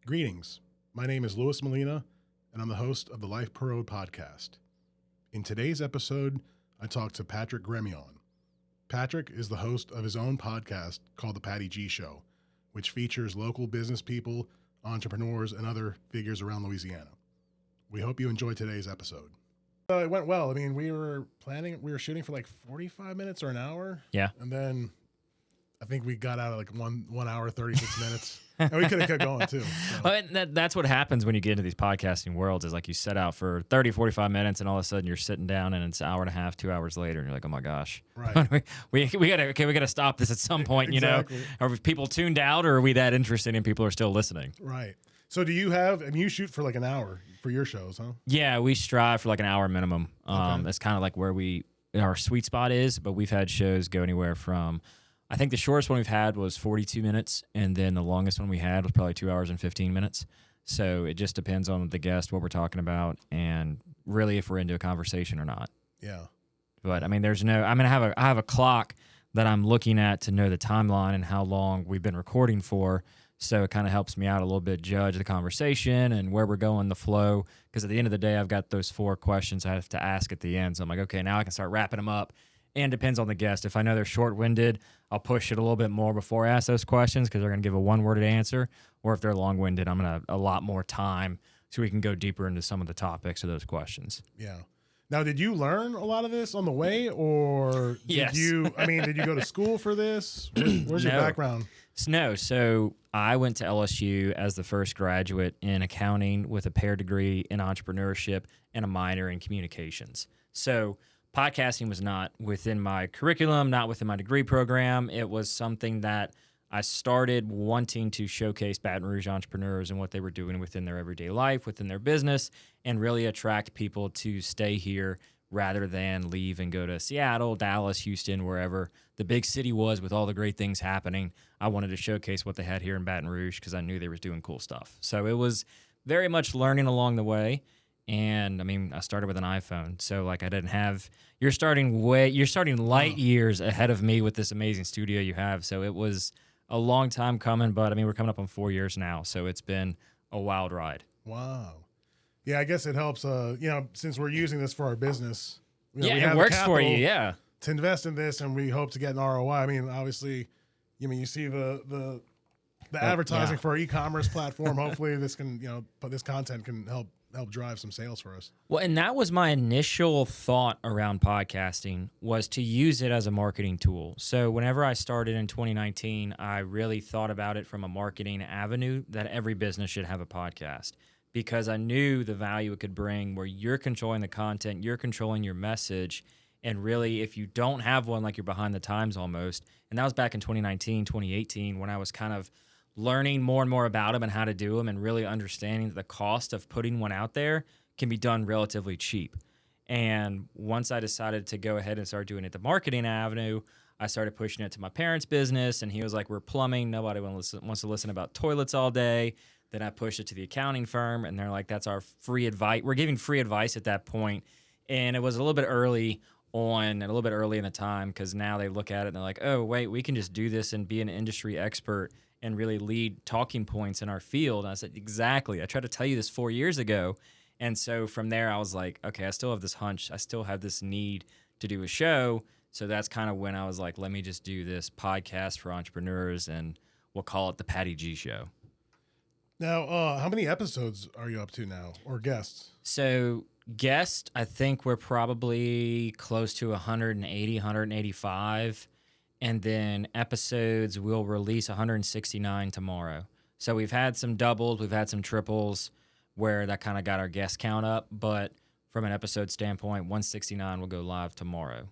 Greetings. My name is Luis Molina, and I'm the host of the Life Puro podcast. In today's episode, I talked to Patrick Gremillion. Patrick is the host of his own podcast called The Patty G Show, which features local business people, entrepreneurs, and other figures around Louisiana. We hope you enjoy today's episode. It went well. I mean, we were shooting for like 45 minutes or an hour. Yeah. And then I think we got out at like 1 hour, 36 minutes. And we could have kept going too. So. Well, that's what happens when you get into these podcasting worlds is like you set out for 30, 45 minutes and all of a sudden you're sitting down and it's an hour and a half, 2 hours later and you're like, oh my gosh. Right. we gotta stop this at some point, Exactly. you know. Are people tuned out or are we that interested and people are still listening? Right. So you shoot for like an hour for your shows, huh? Yeah, we strive for like an hour minimum. Okay. That's kind of like where our sweet spot is, but we've had shows go anywhere from, I think the shortest one we've had was 42 minutes, and then the longest one we had was probably 2 hours and 15 minutes. So it just depends on the guest, what we're talking about, and really if we're into a conversation or not. Yeah. But I mean, I have a clock that I'm looking at to know the timeline and how long we've been recording for. So it kind of helps me out a little bit, judge the conversation and where we're going, the flow. Because at the end of the day, I've got those 4 questions I have to ask at the end. So I'm like, okay, now I can start wrapping them up. And depends on the guest. If I know they're short-winded, I'll push it a little bit more before I ask those questions because they're going to give a one-worded answer. Or if they're long-winded, I'm going to a lot more time so we can go deeper into some of the topics of those questions. Yeah. Now, did you learn a lot of this on the way, or Yes. did you go to school for this? Where's your background? No. So I went to LSU as the first graduate in accounting with a paired degree in entrepreneurship and a minor in communications. So podcasting was not within my curriculum, not within my degree program. It was something that I started wanting to showcase Baton Rouge entrepreneurs and what they were doing within their everyday life, within their business, and really attract people to stay here rather than leave and go to Seattle, Dallas, Houston, wherever the big city was with all the great things happening. I wanted to showcase what they had here in Baton Rouge because I knew they were doing cool stuff. So it was very much learning along the way. And I mean, I started with an iPhone, so like I didn't have. You're starting light years ahead of me with this amazing studio you have. So it was a long time coming, but I mean, we're coming up on 4 years now, so it's been a wild ride. Wow. Yeah, I guess it helps. Since we're using this for our business, we It have works the for you. capital Yeah. to invest in this, and we hope to get an ROI. I mean, obviously, you see the advertising for our e-commerce platform. Hopefully, this content can help drive some sales for us. Well, and that was my initial thought around podcasting, was to use it as a marketing tool. So whenever I started in 2019, I really thought about it from a marketing avenue that every business should have a podcast, because I knew the value it could bring where you're controlling the content, you're controlling your message, and really if you don't have one, like you're behind the times almost. And that was back in 2019, 2018, when I was kind of learning more and more about them and how to do them and really understanding that the cost of putting one out there can be done relatively cheap. And once I decided to go ahead and start doing it the marketing avenue, I started pushing it to my parents' business, and he was like, we're plumbing. Nobody wants to listen about toilets all day. Then I pushed it to the accounting firm, and they're like, that's our free advice. We're giving free advice at that point. And it was a little bit early in the time, because now they look at it and they're like, oh, wait, we can just do this and be an industry expert and really lead talking points in our field. And I said, exactly. I tried to tell you this 4 years ago. And so from there, I was like, okay, I still have this hunch. I still have this need to do a show. So that's kind of when I was like, let me just do this podcast for entrepreneurs, and we'll call it the Patty G Show. Now, how many episodes are you up to now, or guests? So guest, I think we're probably close to 180, 185. And then episodes, we'll release 169 tomorrow. So we've had some doubles, we've had some triples where that kind of got our guest count up. But from an episode standpoint, 169 will go live tomorrow.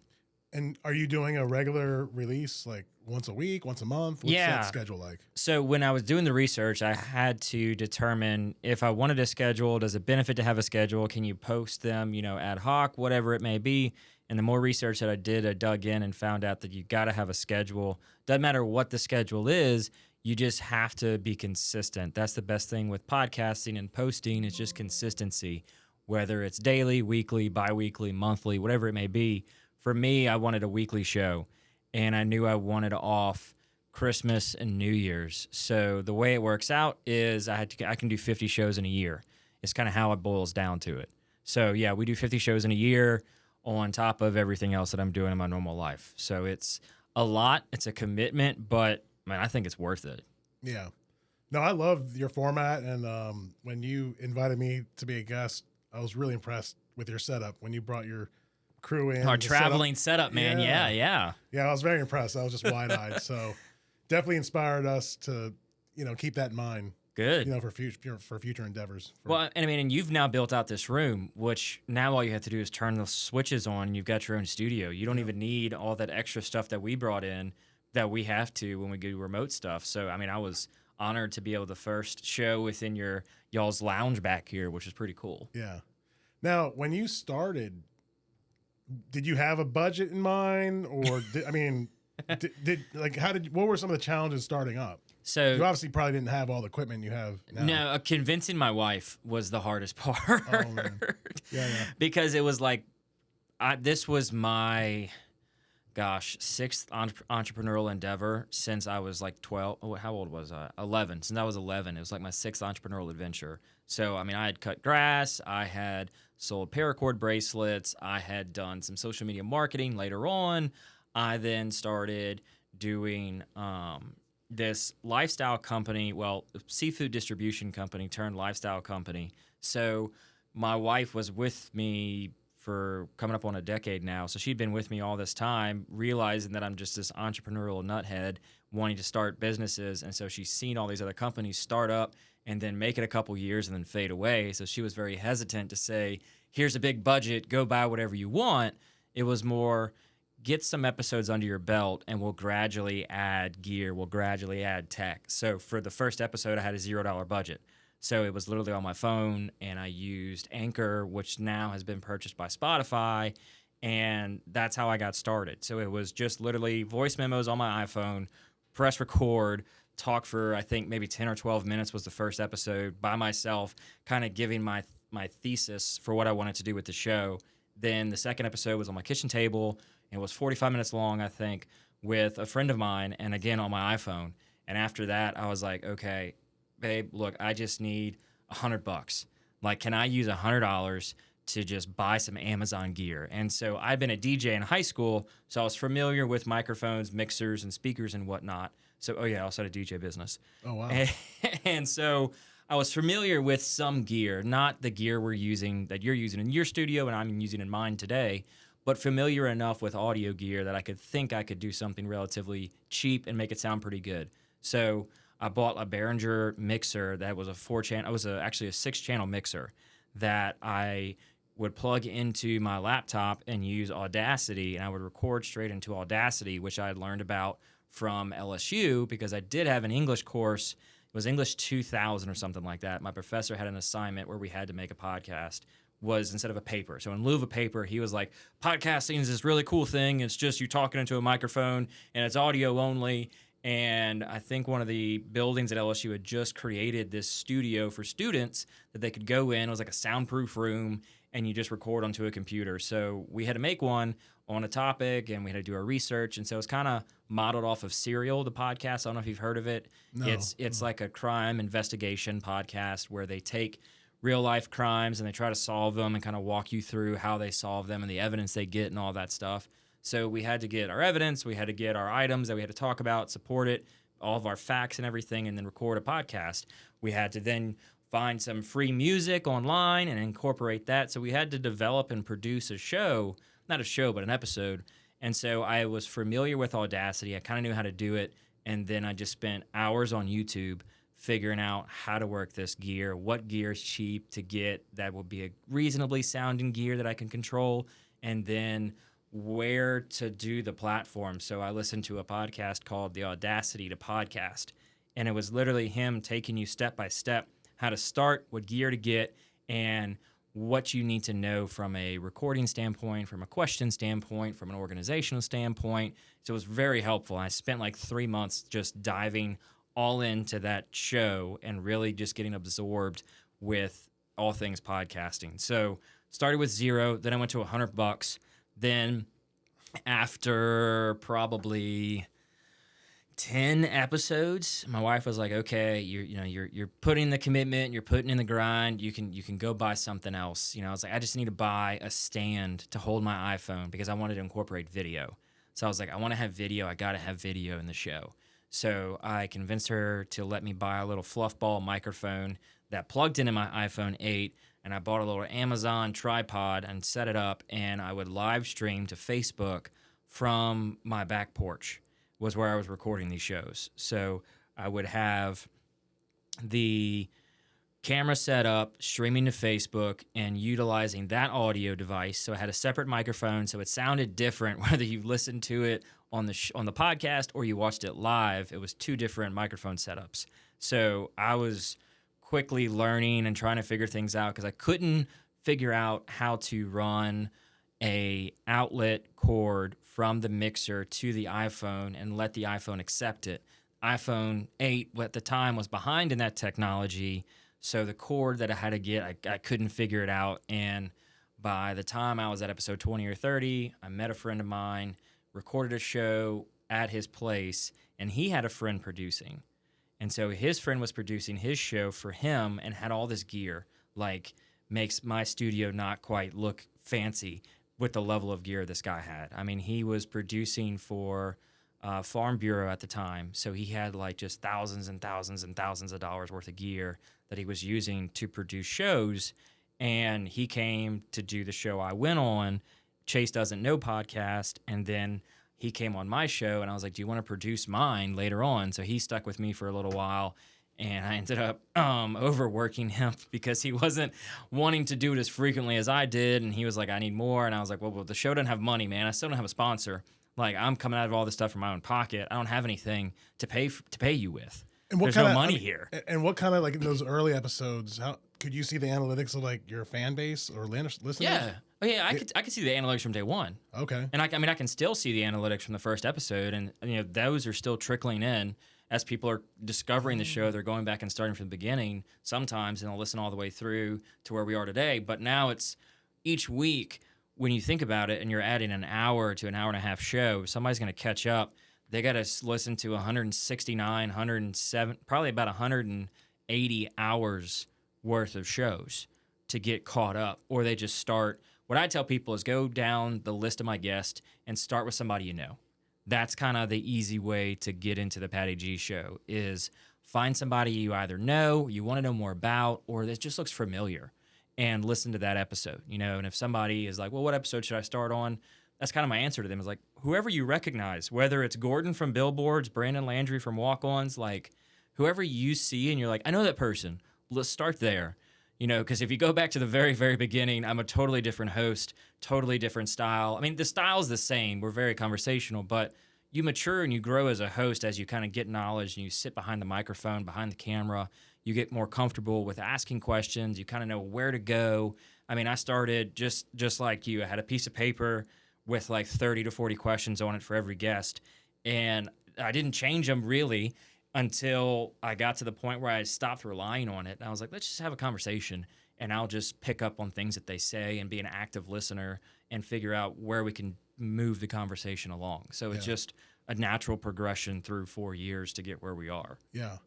And are you doing a regular release, like once a week, once a month? What's that schedule like? So when I was doing the research, I had to determine if I wanted a schedule, does it benefit to have a schedule? Can you post them, ad hoc, whatever it may be? And the more research that I did, I dug in and found out that you got to have a schedule. Doesn't matter what the schedule is, you just have to be consistent. That's the best thing with podcasting and posting, is just consistency, whether it's daily, weekly, bi-weekly, monthly, whatever it may be. For me, I wanted a weekly show, and I knew I wanted off Christmas, and New Year's. So the way it works out is I can do 50 shows in a year. It's kind of how it boils down to it. So yeah, we do 50 shows in a year on top of everything else that I'm doing in my normal life. So it's a lot. It's a commitment, but man, I think it's worth it. Yeah. No, I love your format. And when you invited me to be a guest, I was really impressed with your setup when you brought your crew in. Our traveling setup, man. Yeah. Yeah, I was very impressed. I was just wide-eyed. So definitely inspired us to, keep that in mind. Good. For future endeavors. And you've now built out this room, which now all you have to do is turn the switches on. You've got your own studio. You don't even need all that extra stuff that we brought in that we have to when we do remote stuff. So, I was honored to be able to first show within y'all's lounge back here, which is pretty cool. Yeah. Now, when you started, did you have a budget in mind, or what were some of the challenges starting up? So you obviously probably didn't have all the equipment you have now. No, convincing my wife was the hardest part. Oh, man. Yeah. Because it was like, this was my, sixth entrepreneurial endeavor since I was like 12. Oh, how old was I? 11. Since I was 11, it was like my sixth entrepreneurial adventure. So, I had cut grass. I had sold paracord bracelets. I had done some social media marketing later on. I then started doing this lifestyle company, seafood distribution company turned lifestyle company. So my wife was with me for coming up on a decade now. So she'd been with me all this time, realizing that I'm just this entrepreneurial nuthead wanting to start businesses. And so she's seen all these other companies start up and then make it a couple years and then fade away. So she was very hesitant to say, here's a big budget, go buy whatever you want. It was more, get some episodes under your belt and we'll gradually add gear, we'll gradually add tech. So for the first episode, I had a $0 budget. So it was literally on my phone, and I used Anchor, which now has been purchased by Spotify, and that's how I got started. So it was just literally voice memos on my iPhone, press record, talk for I think maybe 10 or 12 minutes was the first episode by myself, kind of giving my thesis for what I wanted to do with the show. Then the second episode was on my kitchen table. It was 45 minutes long, I think, with a friend of mine, and again on my iPhone. And after that, I was like, okay, babe, look, I just need $100. Like, can I use $100 to just buy some Amazon gear? And so I'd been a DJ in high school, so I was familiar with microphones, mixers, and speakers and whatnot. So, I also had a DJ business. Oh, wow. And so I was familiar with some gear, not the gear we're using, that you're using in your studio and I'm using in mine today, but familiar enough with audio gear that I could do something relatively cheap and make it sound pretty good. So I bought a Behringer mixer that was a 4-channel. It was actually a 6-channel mixer that I would plug into my laptop and use Audacity, and I would record straight into Audacity, which I had learned about from LSU because I did have an English course. It was English 2000 or something like that. My professor had an assignment where we had to make a podcast. Was instead of a paper. So in lieu of a paper, he was like, podcasting is this really cool thing. It's just you talking into a microphone and it's audio only. And I think one of the buildings at LSU had just created this studio for students that they could go in. It was like a soundproof room and you just record onto a computer. So we had to make one on a topic and we had to do our research. And so it's kind of modeled off of Serial, the podcast. I don't know if you've heard of it. No. It's like a crime investigation podcast where they take real life crimes and they try to solve them and kind of walk you through how they solve them and the evidence they get and all that stuff. So we had to get our evidence, we had to get our items that we had to talk about, support it, all of our facts and everything, and then record a podcast. We had to then find some free music online and incorporate that. So we had to develop and produce a show, not a show, but an episode. And so I was familiar with Audacity. I kind of knew how to do it. And then I just spent hours on YouTube figuring out how to work this gear, what gear is cheap to get that will be a reasonably sounding gear that I can control, and then where to do the platform. So I listened to a podcast called The Audacity to Podcast, and it was literally him taking you step by step how to start, what gear to get, and what you need to know from a recording standpoint, from a question standpoint, from an organizational standpoint. So it was very helpful. I spent like 3 months just diving all into that show and really just getting absorbed with all things podcasting. So started with $0, then I went to $100. Then after probably 10 episodes, my wife was like, okay, you're putting the commitment, you're putting in the grind, you can go buy something else. I was like, I just need to buy a stand to hold my iPhone because I wanted to incorporate video. So I was like, I want to have video. I got to have video in the show. So I convinced her to let me buy a little fluff ball microphone that plugged into my iPhone 8, and I bought a little Amazon tripod and set it up, and I would live stream to Facebook from my back porch was where I was recording these shows. So I would have the camera set up, streaming to Facebook, and utilizing that audio device. So I had a separate microphone, so it sounded different whether you listened to it on the podcast or you watched it live. It was 2 different microphone setups. So I was quickly learning and trying to figure things out because I couldn't figure out how to run a outlet cord from the mixer to the iPhone and let the iPhone accept it. iPhone 8 at the time was behind in that technology, so the cord that I had to get, I couldn't figure it out. And by the time I was at episode 20 or 30, I met a friend of mine, recorded a show at his place, and he had a friend producing. And so his friend was producing his show for him and had all this gear, like makes my studio not quite look fancy with the level of gear this guy had. I mean, he was producing for Farm Bureau at the time, so he had like just thousands and thousands and thousands of dollars worth of gear that he was using to produce shows. And he came to do the show I went on, Chase Doesn't Know podcast, and then he came on my show, and I was like, do you want to produce mine later on? So he stuck with me for a little while, and I ended up overworking him because he wasn't wanting to do it as frequently as I did, and he was like, I need more, and I was like, well, the show doesn't have money, man. I still don't have a sponsor. Like, I'm coming out of all this stuff from my own pocket. I don't have anything to pay you with. And there's no money here. And what kind of, like, in those early episodes, how could you see the analytics of, like, your fan base or listeners? Yeah. Oh, yeah, I could see the analytics from day one. Okay. And I can still see the analytics from the first episode, and those are still trickling in as people are discovering the show. They're going back and starting from the beginning sometimes, and they'll listen all the way through to where we are today. But now it's each week, when you think about it, and you're adding an hour to an hour and a half show, somebody's going to catch up. They got to listen to 169, 107, probably about 180 hours worth of shows to get caught up, or they just start. What I tell people is go down the list of my guests and start with somebody you know. That's kind of the easy way to get into the Patty G show, is find somebody you either know, you want to know more about, or that just looks familiar, and listen to that episode. And if somebody is like, well, what episode should I start on? That's kind of my answer to them, is like, whoever you recognize, whether it's Gordon from Billboards, Brandon Landry from Walk-Ons, like whoever you see and you're like, I know that person, let's start there. Because if you go back to the very, very beginning, I'm a totally different host, totally different style. I mean, the style's the same. We're very conversational, but you mature and you grow as a host as you kind of get knowledge and you sit behind the microphone, behind the camera. You get more comfortable with asking questions. You kind of know where to go. I mean, I started just like you. I had a piece of paper with like 30 to 40 questions on it for every guest, and I didn't change them really until I got to the point where I stopped relying on it. And I was like, let's just have a conversation, and I'll just pick up on things that they say and be an active listener and figure out where we can move the conversation along. So it's just a natural progression through 4 years to get where we are. Yeah.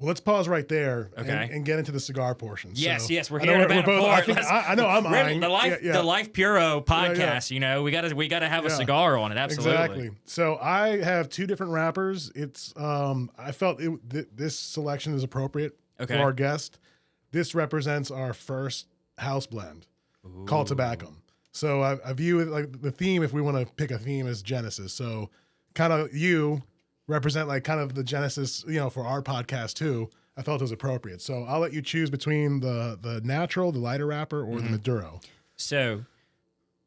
Well, let's pause right there okay. and get into the cigar portion. Yes, we're here at Habana Port. I know I'm eyeing the Life Puro podcast. We gotta have a cigar on it. Absolutely. Exactly. So I have 2 different wrappers. It's I felt this selection is appropriate for our guest. This represents our first house blend called Tobacco. So I view it like the theme, if we want to pick a theme, is Genesis. So kind of you represent like kind of the Genesis, for our podcast too. I felt it was appropriate. So I'll let you choose between the natural, the lighter wrapper, or the Maduro. So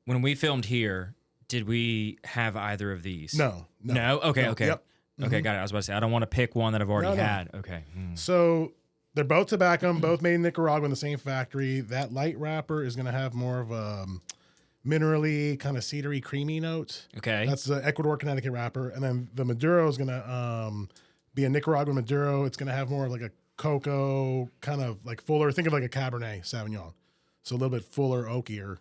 when we filmed here, did we have either of these? No. Okay. No. Okay. Yep. Okay. Got it. I was about to say, I don't want to pick one that I've already had. Okay. So they're both tobacco, both made in Nicaragua in the same factory. That light wrapper is going to have more of a minerally, kind of cedary, creamy note. Okay. That's the Ecuador, Connecticut wrapper. And then the Maduro is going to be a Nicaraguan Maduro. It's going to have more of like a cocoa, kind of like fuller. Think of like a Cabernet Sauvignon. So a little bit fuller, oakier,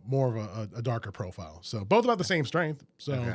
more of a darker profile. So both about the same strength. So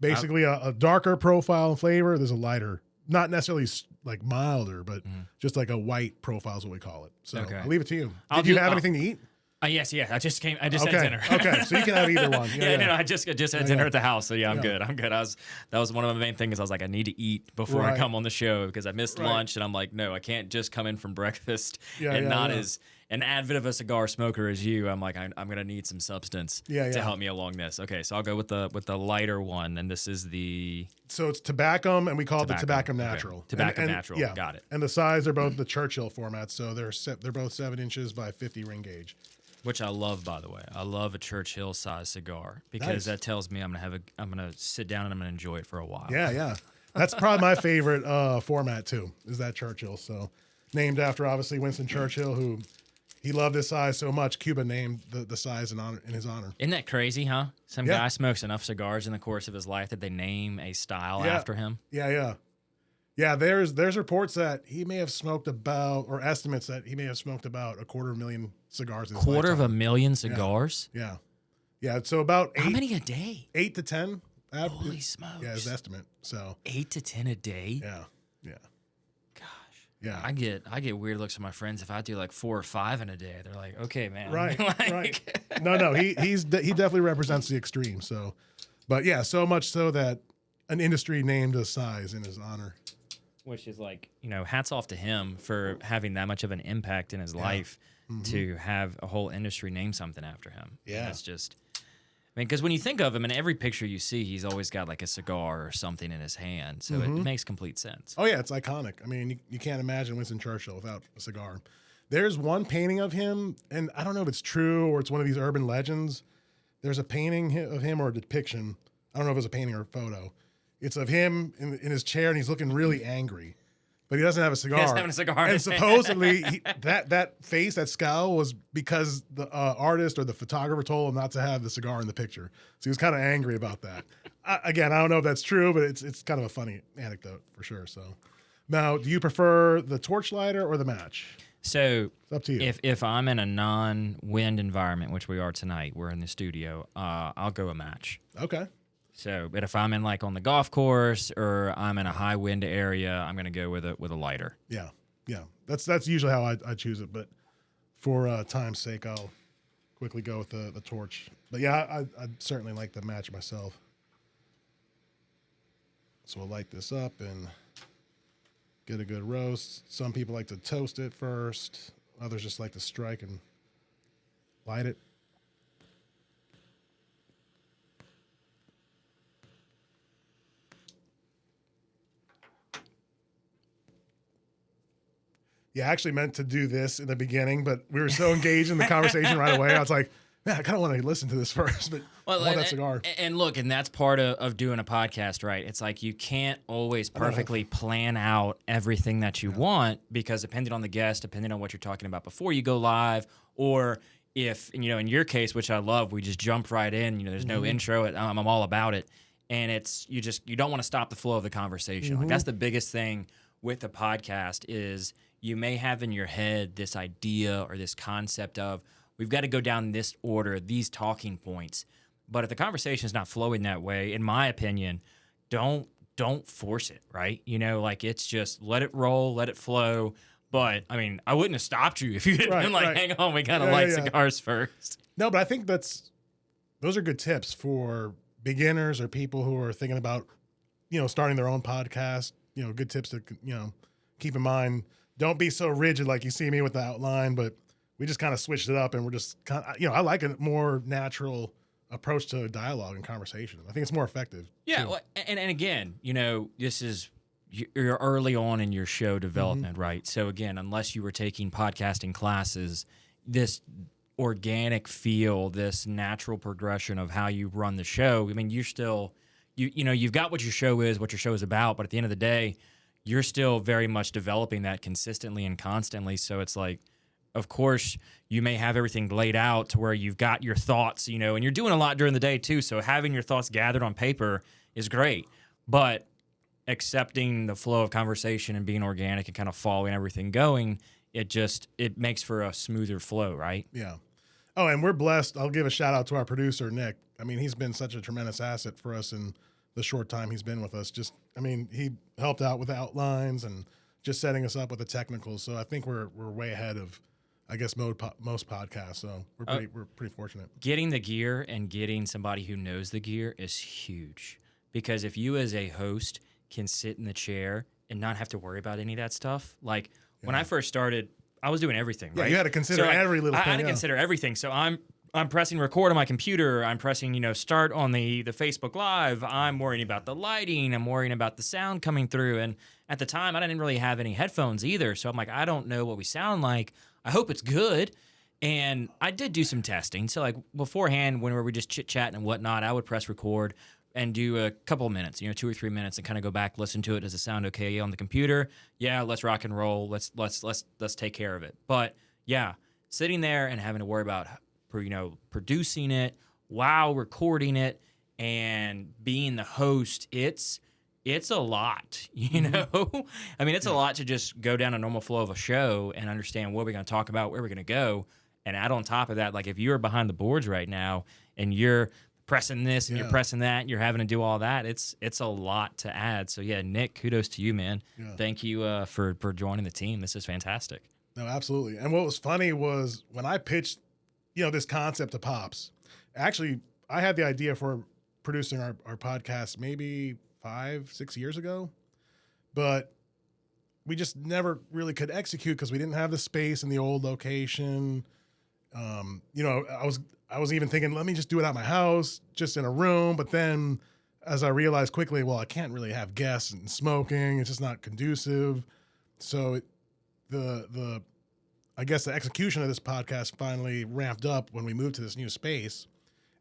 Basically, a darker profile and flavor. There's a lighter, not necessarily like milder, but just like a white profile is what we call it. So I'll leave it to you. Did you have anything to eat? Yes. I just had dinner. Okay, so you can have either one. No, I just had dinner at the house. So I'm good. That was one of my main things. I was like, I need to eat before I come on the show because I missed lunch, and I'm like, no, I can't just come in from breakfast as an avid of a cigar smoker as you. I'm like, I'm gonna need some substance to help me along this. Okay, so I'll go with the lighter one, and this is the. So it's Tobacco, and we call it the Tobacco Natural. Okay. Tobacco Natural. Yeah, got it. And the size are both the Churchill format, so they're both 7 inches by 50 ring gauge. Which I love, by the way. I love a Churchill size cigar because that tells me I'm gonna sit down and I'm gonna enjoy it for a while. Yeah. That's probably my favorite format too. Is that Churchill? So named after obviously Winston Churchill, who he loved this size so much. Cuba named the size in his honor. Isn't that crazy, huh? Some guy smokes enough cigars in the course of his life that they name a style after him. Yeah, there's reports that he may have smoked about, or estimates that he may have smoked about 250,000 cigars. In his Quarter lifetime. of a million cigars? Yeah. So about 8. How many a day? 8 to 10. Holy smokes. Yeah, his estimate. So 8 to 10 a day? Yeah. Gosh. Yeah. I get weird looks from my friends if I do like 4 or 5 in a day. They're like, okay, man. Right. Right. No. He definitely represents the extreme. So, but yeah, so much so that an industry named a size in his honor. Which is like, hats off to him for having that much of an impact in his life to have a whole industry name something after him. Yeah. That's just, because when you think of him, in every picture you see, he's always got like a cigar or something in his hand. So it makes complete sense. Oh, yeah, it's iconic. I mean, you can't imagine Winston Churchill without a cigar. There's one painting of him, and I don't know if it's true or it's one of these urban legends. There's a painting of him or a depiction. I don't know if it's a painting or a photo. It's of him in his chair, and he's looking really angry, but he doesn't have a cigar. He doesn't have a cigar. And supposedly, that face, that scowl, was because the artist or the photographer told him not to have the cigar in the picture. So he was kind of angry about that. Again, I don't know if that's true, but it's kind of a funny anecdote for sure. So, now, do you prefer the torch lighter or the match? So It's up to you. If I'm in a non-wind environment, which we are tonight, we're in the studio, I'll go a match. Okay. So, but if I'm in like on the golf course or I'm in a high wind area, I'm going to go with a lighter. Yeah. That's usually how I choose it, but for time's sake, I'll quickly go with the torch. But yeah, I'd certainly like the match myself. So we'll light this up and get a good roast. Some people like to toast it first. Others just like to strike and light it. Yeah, I actually meant to do this in the beginning, but we were so engaged in the conversation right away. I was like, man, I kind of want to listen to this first, but I want that cigar. And look, and that's part of doing a podcast, right? It's like you can't always perfectly plan out everything that you want because depending on the guest, depending on what you're talking about before you go live, or if, in your case, which I love, we just jump right in, there's no intro, I'm all about it. And it's, you don't want to stop the flow of the conversation. Like that's the biggest thing with the podcast is you may have in your head this idea or this concept of we've got to go down this order, these talking points. But if the conversation is not flowing that way, in my opinion, don't force it, right? Like it's just let it roll, let it flow. But I mean, I wouldn't have stopped you if you didn't been like, hang on, we got to light cigars first. No, but I think those are good tips for beginners or people who are thinking about, starting their own podcast. Good tips to, keep in mind. Don't be so rigid like you see me with the outline, but we just kind of switched it up and we're just kind of, I like a more natural approach to dialogue and conversation. I think it's more effective. Yeah. Well, and again, this is, you're early on in your show development, right? So again, unless you were taking podcasting classes, this organic feel, this natural progression of how you run the show, I mean, you're still, you've got what your show is about, but at the end of the day, you're still very much developing that consistently and constantly. So it's like, of course, you may have everything laid out to where you've got your thoughts, and you're doing a lot during the day too. So having your thoughts gathered on paper is great, but accepting the flow of conversation and being organic and kind of following everything going, it makes for a smoother flow, right? Yeah. Oh, and we're blessed. I'll give a shout out to our producer, Nick. I mean, he's been such a tremendous asset for us in the short time he's been with us. He helped out with the outlines and just setting us up with the technicals. So I think we're way ahead of, I guess, most podcasts. So we're pretty fortunate. Getting the gear and getting somebody who knows the gear is huge, because if you as a host can sit in the chair and not have to worry about any of that stuff, like when I first started, I was doing everything. Yeah, right? you had to consider every little thing. I had to consider everything. So I'm pressing record on my computer. I'm pressing, start on the Facebook Live. I'm worrying about the lighting. I'm worrying about the sound coming through. And at the time, I didn't really have any headphones either. So I'm like, I don't know what we sound like. I hope it's good. And I did do some testing. So like beforehand, when we were just chit-chatting and whatnot, I would press record and do a couple of minutes, 2 or 3 minutes, and kind of go back, listen to it. Does it sound okay on the computer? Yeah, let's rock and roll. Let's take care of it. But yeah, sitting there and having to worry about producing it while recording it and being the host, it's a lot, I mean, it's a lot to just go down a normal flow of a show and understand what we're going to talk about, where we're going to go. And add on top of that, like if you're behind the boards right now and you're pressing this and you're pressing that and you're having to do all that, it's a lot to add. So yeah, Nick, kudos to you, man. Yeah. Thank you for joining the team. This is fantastic. No, absolutely. And what was funny was when I pitched this concept to Pops, actually, I had the idea for producing our podcast maybe 5-6 years ago, but we just never really could execute because we didn't have the space in the old location. I was even thinking, let me just do it at my house, just in a room. But then as I realized quickly, well, I can't really have guests and smoking. It's just not conducive. So I guess the execution of this podcast finally ramped up when we moved to this new space.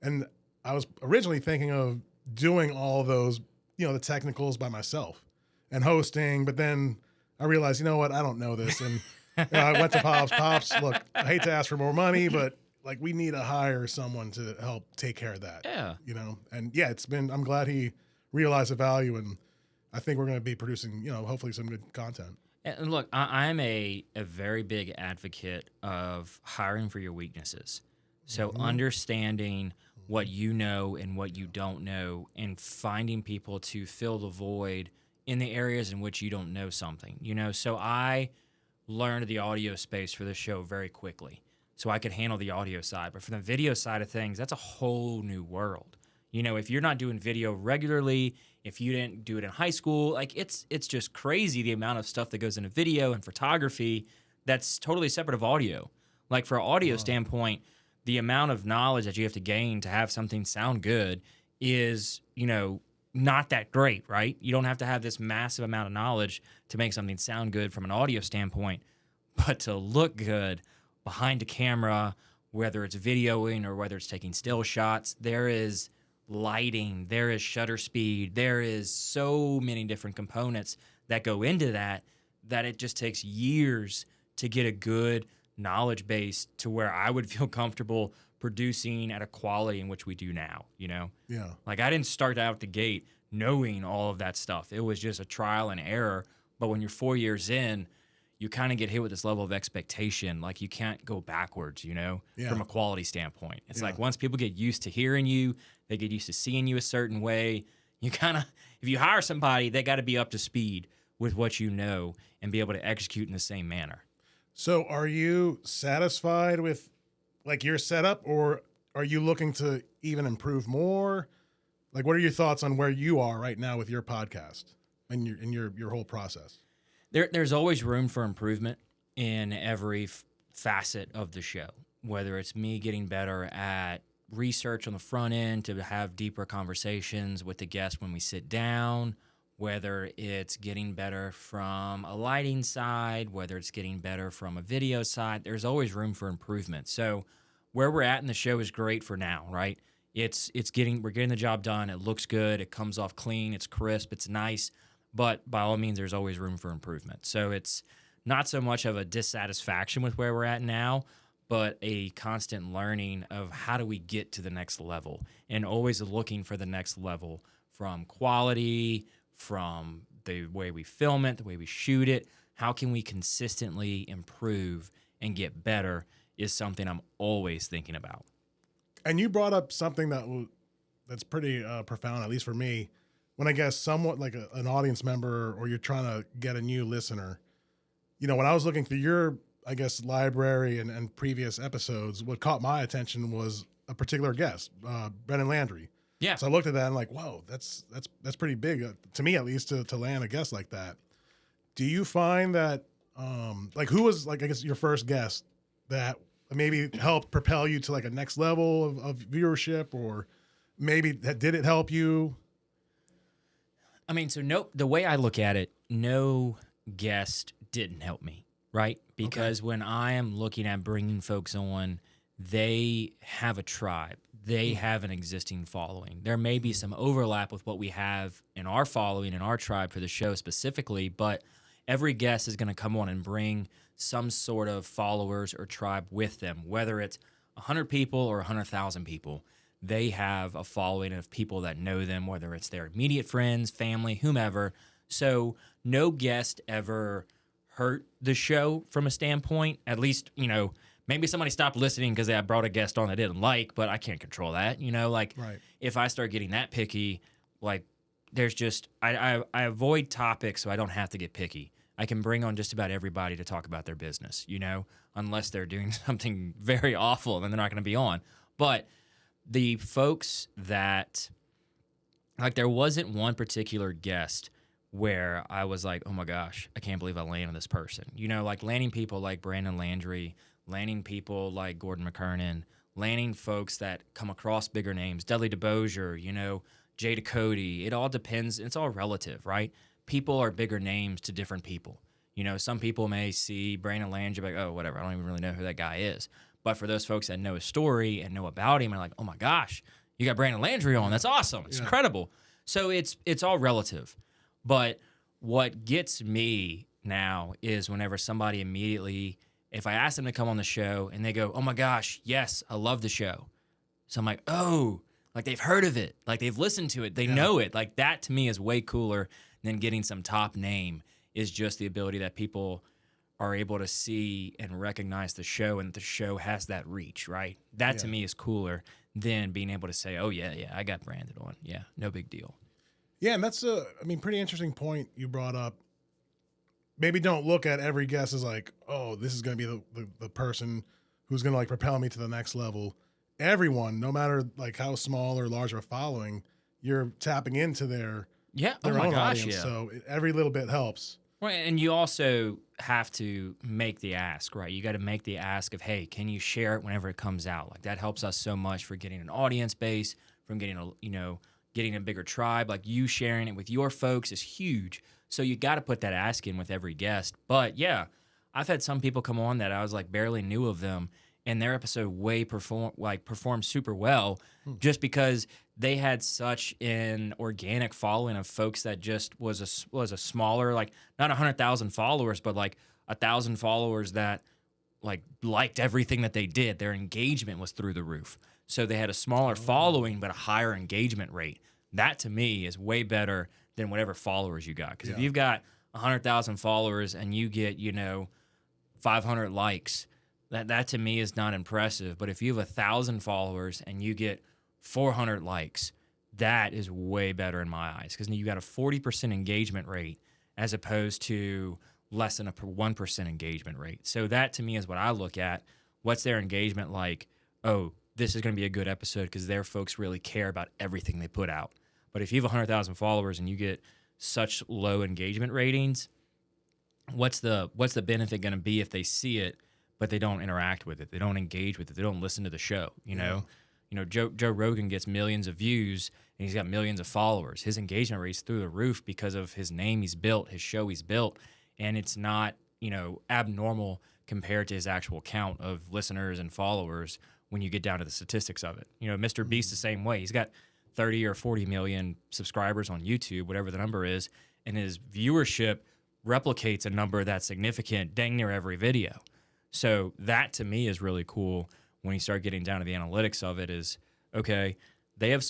And I was originally thinking of doing all those, the technicals by myself and hosting. But then I realized, you know what? I don't know this. And I went to Pops. Look, I hate to ask for more money, but like we need to hire someone to help take care of that. Yeah. And yeah, I'm glad he realized the value. And I think we're going to be producing, hopefully some good content. And look, I'm a very big advocate of hiring for your weaknesses. So understanding what you know and what you don't know and finding people to fill the void in the areas in which you don't know something. So I learned the audio space for this show very quickly so I could handle the audio side. But for the video side of things, that's a whole new world. If you're not doing video regularly, if you didn't do it in high school, like it's just crazy the amount of stuff that goes into video and photography that's totally separate of audio. Like for an audio standpoint, the amount of knowledge that you have to gain to have something sound good is, not that great, right? You don't have to have this massive amount of knowledge to make something sound good from an audio standpoint, but to look good behind a camera, whether it's videoing or whether it's taking still shots, there is lighting, there is shutter speed, there is so many different components that go into that it just takes years to get a good knowledge base to where I would feel comfortable producing at a quality in which we do now, Yeah. Like I didn't start out the gate knowing all of that stuff. It was just a trial and error. But when you're 4 years in, you kind of get hit with this level of expectation. Like you can't go backwards, from a quality standpoint. It's like once people get used to hearing you, they get used to seeing you a certain way. You kind of, if you hire somebody, they got to be up to speed with what you know and be able to execute in the same manner. So are you satisfied with like your setup, or are you looking to even improve more? Like, what are your thoughts on where you are right now with your podcast and your whole process? There's always room for improvement in every facet of the show, whether it's me getting better at research on the front end to have deeper conversations with the guests when we sit down, whether it's getting better from a lighting side, whether it's getting better from a video side. There's always room for improvement. So where we're at in the show is great for now, right? We're getting the job done. It looks good. It comes off clean. It's crisp. It's nice. But by all means, there's always room for improvement. So it's not so much of a dissatisfaction with where we're at now, but a constant learning of how do we get to the next level, and always looking for the next level from quality, from the way we film it, the way we shoot it. How can we consistently improve and get better is something I'm always thinking about. And you brought up something that's pretty profound, at least for me. when I guess somewhat like an audience member or you're trying to get a new listener, when I was looking through your, I guess, library and previous episodes, what caught my attention was a particular guest, Brennan Landry. Yeah. So I looked at that and I'm like, whoa, that's pretty big to me, at least, to land a guest like that. Do you find that, like, who was, like, I guess your first guest that maybe helped propel you to like a next level of viewership, or maybe did it help you? I mean, so the way I look at it, no guest didn't help me, right? Because when I am looking at bringing folks on, they have a tribe. They have an existing following. There may be some overlap with what we have in our following, in our tribe for the show specifically, but every guest is going to come on and bring some sort of followers or tribe with them, whether it's 100 people or 100,000 people. They have a following of people that know them, whether it's their immediate friends, family, whomever. So no guest ever hurt the show from a standpoint. At least, maybe somebody stopped listening because I brought a guest on I didn't like, but I can't control that. Right. If I start getting that picky, like there's just, I avoid topics so I don't have to get picky. I can bring on just about everybody to talk about their business, unless they're doing something very awful, then they're not going to be on. But the folks that, like, there wasn't one particular guest where I was like, oh my gosh, I can't believe I landed this person. Like landing people like Brandon Landry, landing people like Gordon McKernan, landing folks that come across bigger names, Dudley DeBosier, Jay Ducote. It all depends. It's all relative, right? People are bigger names to different people. Some people may see Brandon Landry like, oh, whatever, I don't even really know who that guy is. But for those folks that know his story and know about him, are like, oh my gosh, you got Brandon Landry on. That's awesome. It's incredible. So it's all relative. But what gets me now is whenever somebody immediately, if I ask them to come on the show and they go, oh my gosh, yes, I love the show. So I'm like, oh, like they've heard of it. Like they've listened to it. They know it. Like that to me is way cooler than getting some top name. Is just the ability that people are able to see and recognize the show, and the show has that reach, right? That to me is cooler than being able to say, oh yeah, I got branded on. Yeah, no big deal. Yeah, and that's pretty interesting point you brought up. Maybe don't look at every guest as like, oh, this is going to be the person who's going to like propel me to the next level. Everyone, no matter like how small or large of a following, you're tapping into their own audience. So every little bit helps. Right, and you also have to make the ask, right? You got to make the ask of, hey, can you share it whenever it comes out? Like that helps us so much for getting an audience base, from getting getting a bigger tribe. Like you sharing it with your folks is huge. So you got to put that ask in with every guest. But yeah, I've had some people come on that I was like barely knew of them, and their episode performed super well, just because they had such an organic following of folks that just was a smaller, like not 100,000 followers, but like 1,000 followers that liked everything that they did. Their engagement was through the roof. So they had a smaller following, but a higher engagement rate. That to me is way better than whatever followers you got. Because if you've got 100,000 followers and you get, 500 likes, that to me is not impressive. But if you have 1,000 followers and you get 400 likes, that is way better in my eyes, because you got a 40% engagement rate as opposed to less than a 1% engagement rate. So that to me is what I look at. What's their engagement like? Oh, this is going to be a good episode because their folks really care about everything they put out. But if you have 100,000 followers and you get such low engagement ratings, what's the benefit going to be if they see it but they don't interact with it, they don't engage with it, they don't listen to the show? Joe Rogan gets millions of views and he's got millions of followers. His engagement rate's through the roof because of his name he's built, his show he's built, and it's not abnormal compared to his actual count of listeners and followers when you get down to the statistics of it. Mr. Beast the same way. He's got 30 or 40 million subscribers on YouTube, whatever the number is, and his viewership replicates a number that's significant dang near every video. So that to me is really cool when you start getting down to the analytics of it. Is okay, they have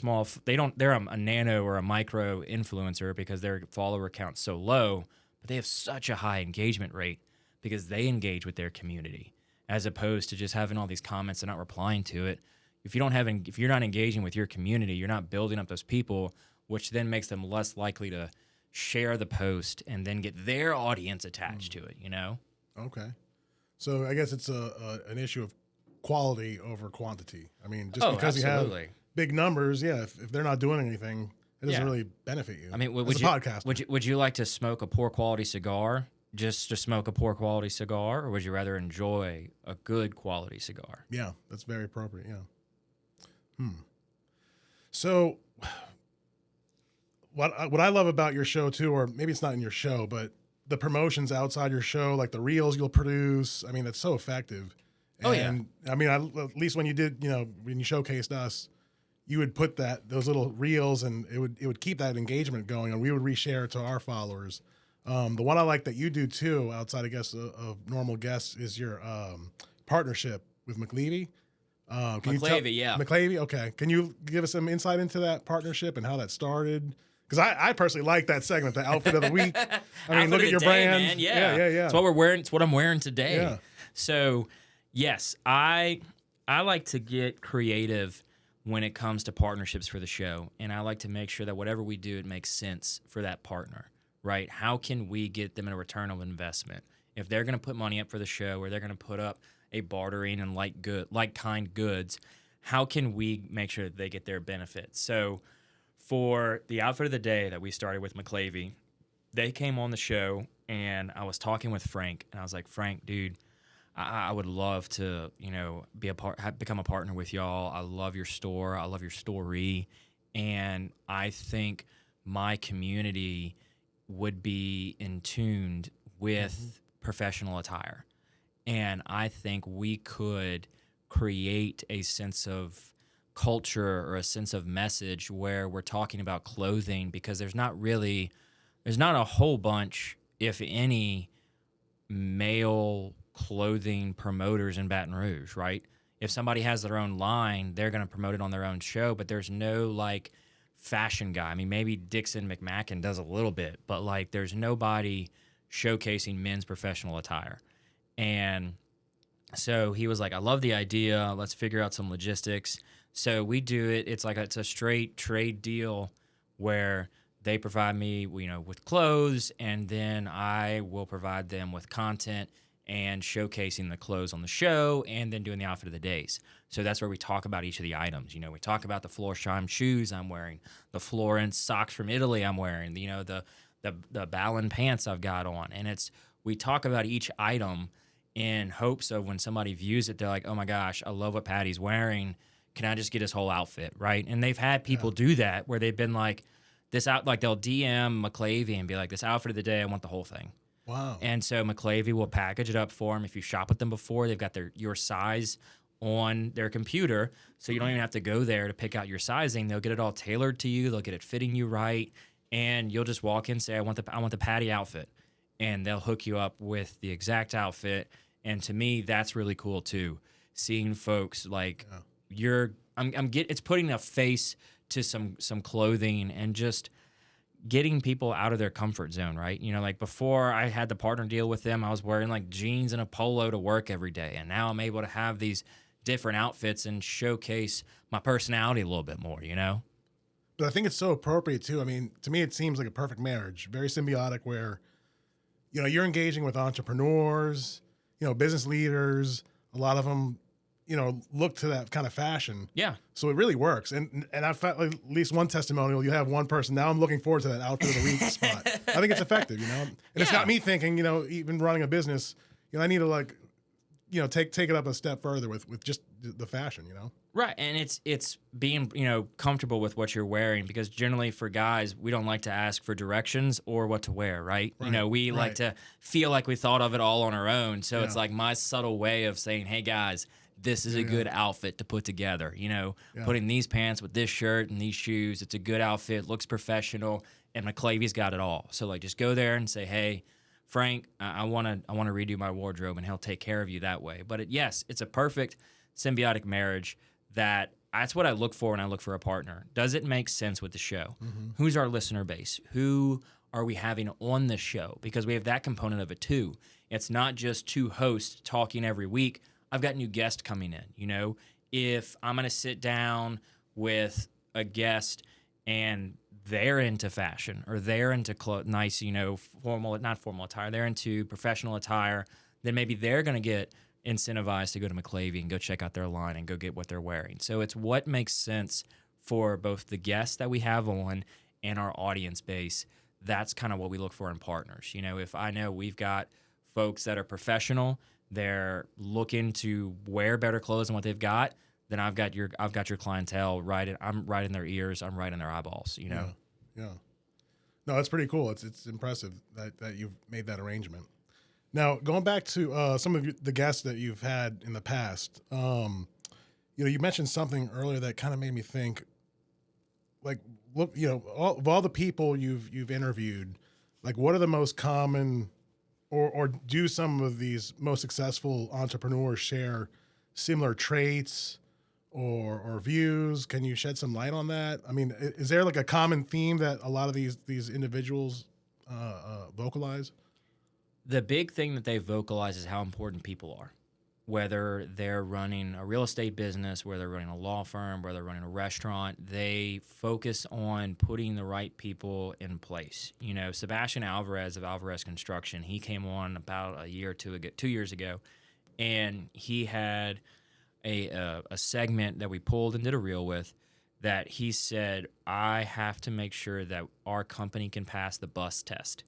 they're a nano or a micro influencer because their follower count's so low, but they have such a high engagement rate because they engage with their community, as opposed to just having all these comments and not replying to it. If you're not engaging with your community, you're not building up those people which then makes them less likely to share the post and then get their audience attached to it, you know? Okay. So I guess it's an issue of quality over quantity. I mean, just because absolutely. you have big numbers, if they're not doing anything, it doesn't Yeah. really benefit you. I mean, as a podcaster. would you like to smoke a poor quality cigar just to smoke a poor quality cigar, or would you rather enjoy a good quality cigar? Yeah, that's very appropriate. Yeah. So, what I love about your show too, or maybe it's not in your show, but the promotions outside your show, like the reels you'll produce. I mean, that's so effective. And, I mean, at least when you did, when you showcased us, you would put those little reels, and it would keep that engagement going, and we would reshare it to our followers. The one I like that you do too, outside I guess of normal guests, is your partnership with McLeavy. McLeavy, okay. Can you give us some insight into that partnership and how that started? Because I personally like that segment, the outfit of the week. I mean, look at your brand. Man. Yeah. It's what we're wearing. It's what I'm wearing today. Yeah. So, yes, I like to get creative when it comes to partnerships for the show, and I like to make sure that whatever we do, it makes sense for that partner, right? How can we get them a return of investment? If they're going to put money up for the show, or they're going to put up a bartering and like-kind goods, how can we make sure that they get their benefits? So for the outfit of the day that we started with McLeavy, they came on the show, and I was talking with Frank, and I was like, Frank, dude, I would love to, become a partner with y'all. I love your store. I love your story. And I think my community would be in tuned with professional attire. And I think we could create a sense of culture or a sense of message where we're talking about clothing, because there's not a whole bunch, if any, male clothing promoters in Baton Rouge, right? If somebody has their own line, they're going to promote it on their own show, but there's no fashion guy. I mean, maybe Dixon McMacken does a little bit, but there's nobody showcasing men's professional attire. And so he was like, I love the idea. Let's figure out some logistics. So we do it. It's a straight trade deal where they provide me, with clothes, and then I will provide them with content and showcasing the clothes on the show, and then doing the outfit of the days. So that's where we talk about each of the items. We talk about the Florsheim shoes I'm wearing, the Florence socks from Italy I'm wearing, the Ballon pants I've got on. And we talk about each item in hopes of when somebody views it, they're like, oh my gosh, I love what Patty's wearing. Can I just get his whole outfit, right? And they've had people do that where they've been like, they'll DM McLeavy and be like, this outfit of the day, I want the whole thing. Wow. And so McLeavy will package it up for them. If you shop with them before, they've got your size on their computer, so you don't even have to go there to pick out your sizing. They'll get it all tailored to you. They'll get it fitting you right, and you'll just walk in and say, I want the Patty outfit, and they'll hook you up with the exact outfit. And to me, that's really cool too. Seeing folks it's putting a face to some clothing and just getting people out of their comfort zone, right? Before I had the partner deal with them, I was wearing jeans and a polo to work every day. And now I'm able to have these different outfits and showcase my personality a little bit more, But I think it's so appropriate too. I mean, to me, it seems like a perfect marriage, very symbiotic, where, you're engaging with entrepreneurs, business leaders. A lot of them, look to that kind of fashion. Yeah. So it really works. And I've found at least one testimonial. You have one person. Now I'm looking forward to that outfit of the week spot. I think it's effective, And it's got me thinking, even running a business, I need to take it up a step further with just the fashion, Right. And it's being, comfortable with what you're wearing, because generally for guys, we don't like to ask for directions or what to wear, right? We like to feel like we thought of it all on our own. So it's like my subtle way of saying, hey guys, this is a good outfit to put together, putting these pants with this shirt and these shoes. It's a good outfit, looks professional, and McLeavy's got it all. So just go there and say, hey, Frank, I want to redo my wardrobe, and he'll take care of you that way. But it's a perfect symbiotic marriage. That's what I look for when I look for a partner. Does it make sense with the show? Mm-hmm. Who's our listener base? Who are we having on the show? Because we have that component of it too. It's not just two hosts talking every week. I've got new guests coming in. If I'm going to sit down with a guest and they're into fashion or they're into nice, not formal attire, they're into professional attire, then maybe they're going to get incentivized to go to McClavey and go check out their line and go get what they're wearing. So it's what makes sense for both the guests that we have on and our audience base. That's kind of what we look for in partners. If I know we've got folks that are professional, they're looking to wear better clothes than what they've got, then I've got your clientele I'm right in their ears, I'm right in their eyeballs, Yeah. No, that's pretty cool. It's impressive that you've made that arrangement. Now, going back to some of the guests that you've had in the past, you mentioned something earlier that kind of made me think, like, look, of all the people you've interviewed, like, what are the most common, or do some of these most successful entrepreneurs share similar traits or views? Can you shed some light on that? I mean, is there like a common theme that a lot of these individuals vocalize? The big thing that they vocalize is how important people are. Whether they're running a real estate business, whether they're running a law firm, whether they're running a restaurant, they focus on putting the right people in place. Sebastian Alvarez of Alvarez Construction, he came on about a year or 2 years ago, and he had a segment that we pulled and did a reel with that he said, I have to make sure that our company can pass the bus test.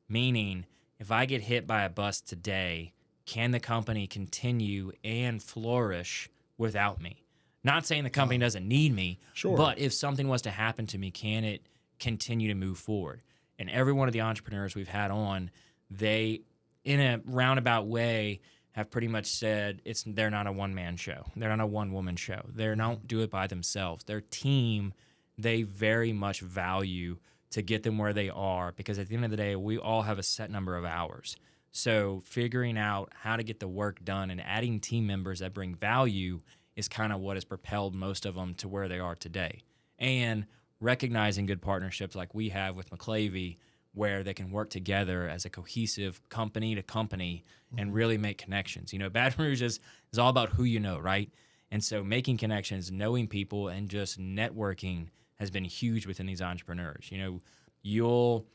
Meaning, if I get hit by a bus today, can the company continue and flourish without me? Not saying the company doesn't need me, sure, but if something was to happen to me, can it continue to move forward? And every one of the entrepreneurs we've had on, they, in a roundabout way, have pretty much said they're not a one-man show. They're not a one-woman show. They don't do it by themselves. Their team, they very much value to get them where they are, because at the end of the day, we all have a set number of hours. So figuring out how to get the work done and adding team members that bring value is kind of what has propelled most of them to where they are today. And recognizing good partnerships like we have with McClavey, where they can work together as a cohesive company to company and really make connections. Baton Rouge is all about who you know, right? And so making connections, knowing people, and just networking has been huge within these entrepreneurs. You'll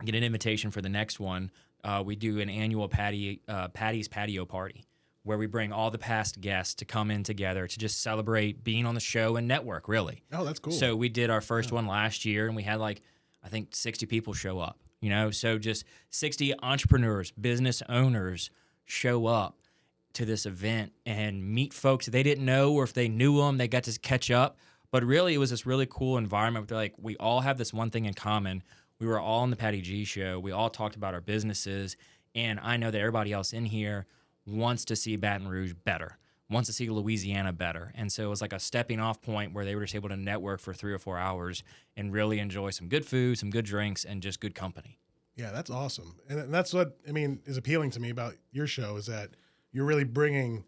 get an invitation for the next one. We do an annual Patty's Patio Party, where we bring all the past guests to come in together to just celebrate being on the show and network, really. Oh, that's cool. So we did our first one last year, and we had I think 60 people show up, so just 60 entrepreneurs, business owners show up to this event and meet folks that they didn't know, or if they knew them, they got to catch up. But really, it was this really cool environment where we all have this one thing in common. We were all on the Patty G show. We all talked about our businesses. And I know that everybody else in here wants to see Baton Rouge better, wants to see Louisiana better. And so it was like a stepping off point where they were just able to network for 3 or 4 hours and really enjoy some good food, some good drinks, and just good company. Yeah, that's awesome. And that's what, is appealing to me about your show, is that you're really bringing,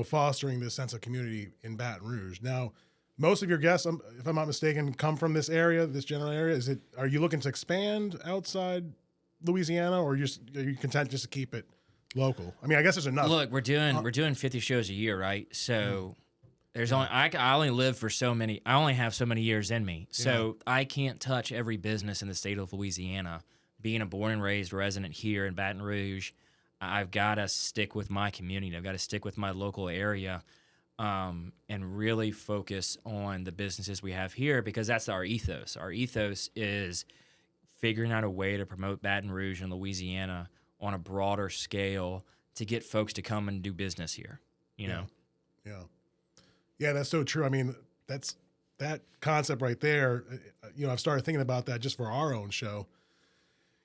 fostering this sense of community in Baton Rouge. Now, most of your guests, if I'm not mistaken, come from this area, this general area. Are you looking to expand outside Louisiana, or are you content just to keep it local? I guess there's enough. Look, we're doing 50 shows a year, right? So there's I only live for so many. I only have so many years in me, so I can't touch every business in the state of Louisiana. Being a born and raised resident here in Baton Rouge, I've got to stick with my community. I've got to stick with my local area. And really focus on the businesses we have here, because that's our ethos. Our ethos is figuring out a way to promote Baton Rouge and Louisiana on a broader scale to get folks to come and do business here, know? Yeah, that's so true. That's that concept right there. I've started thinking about that just for our own show.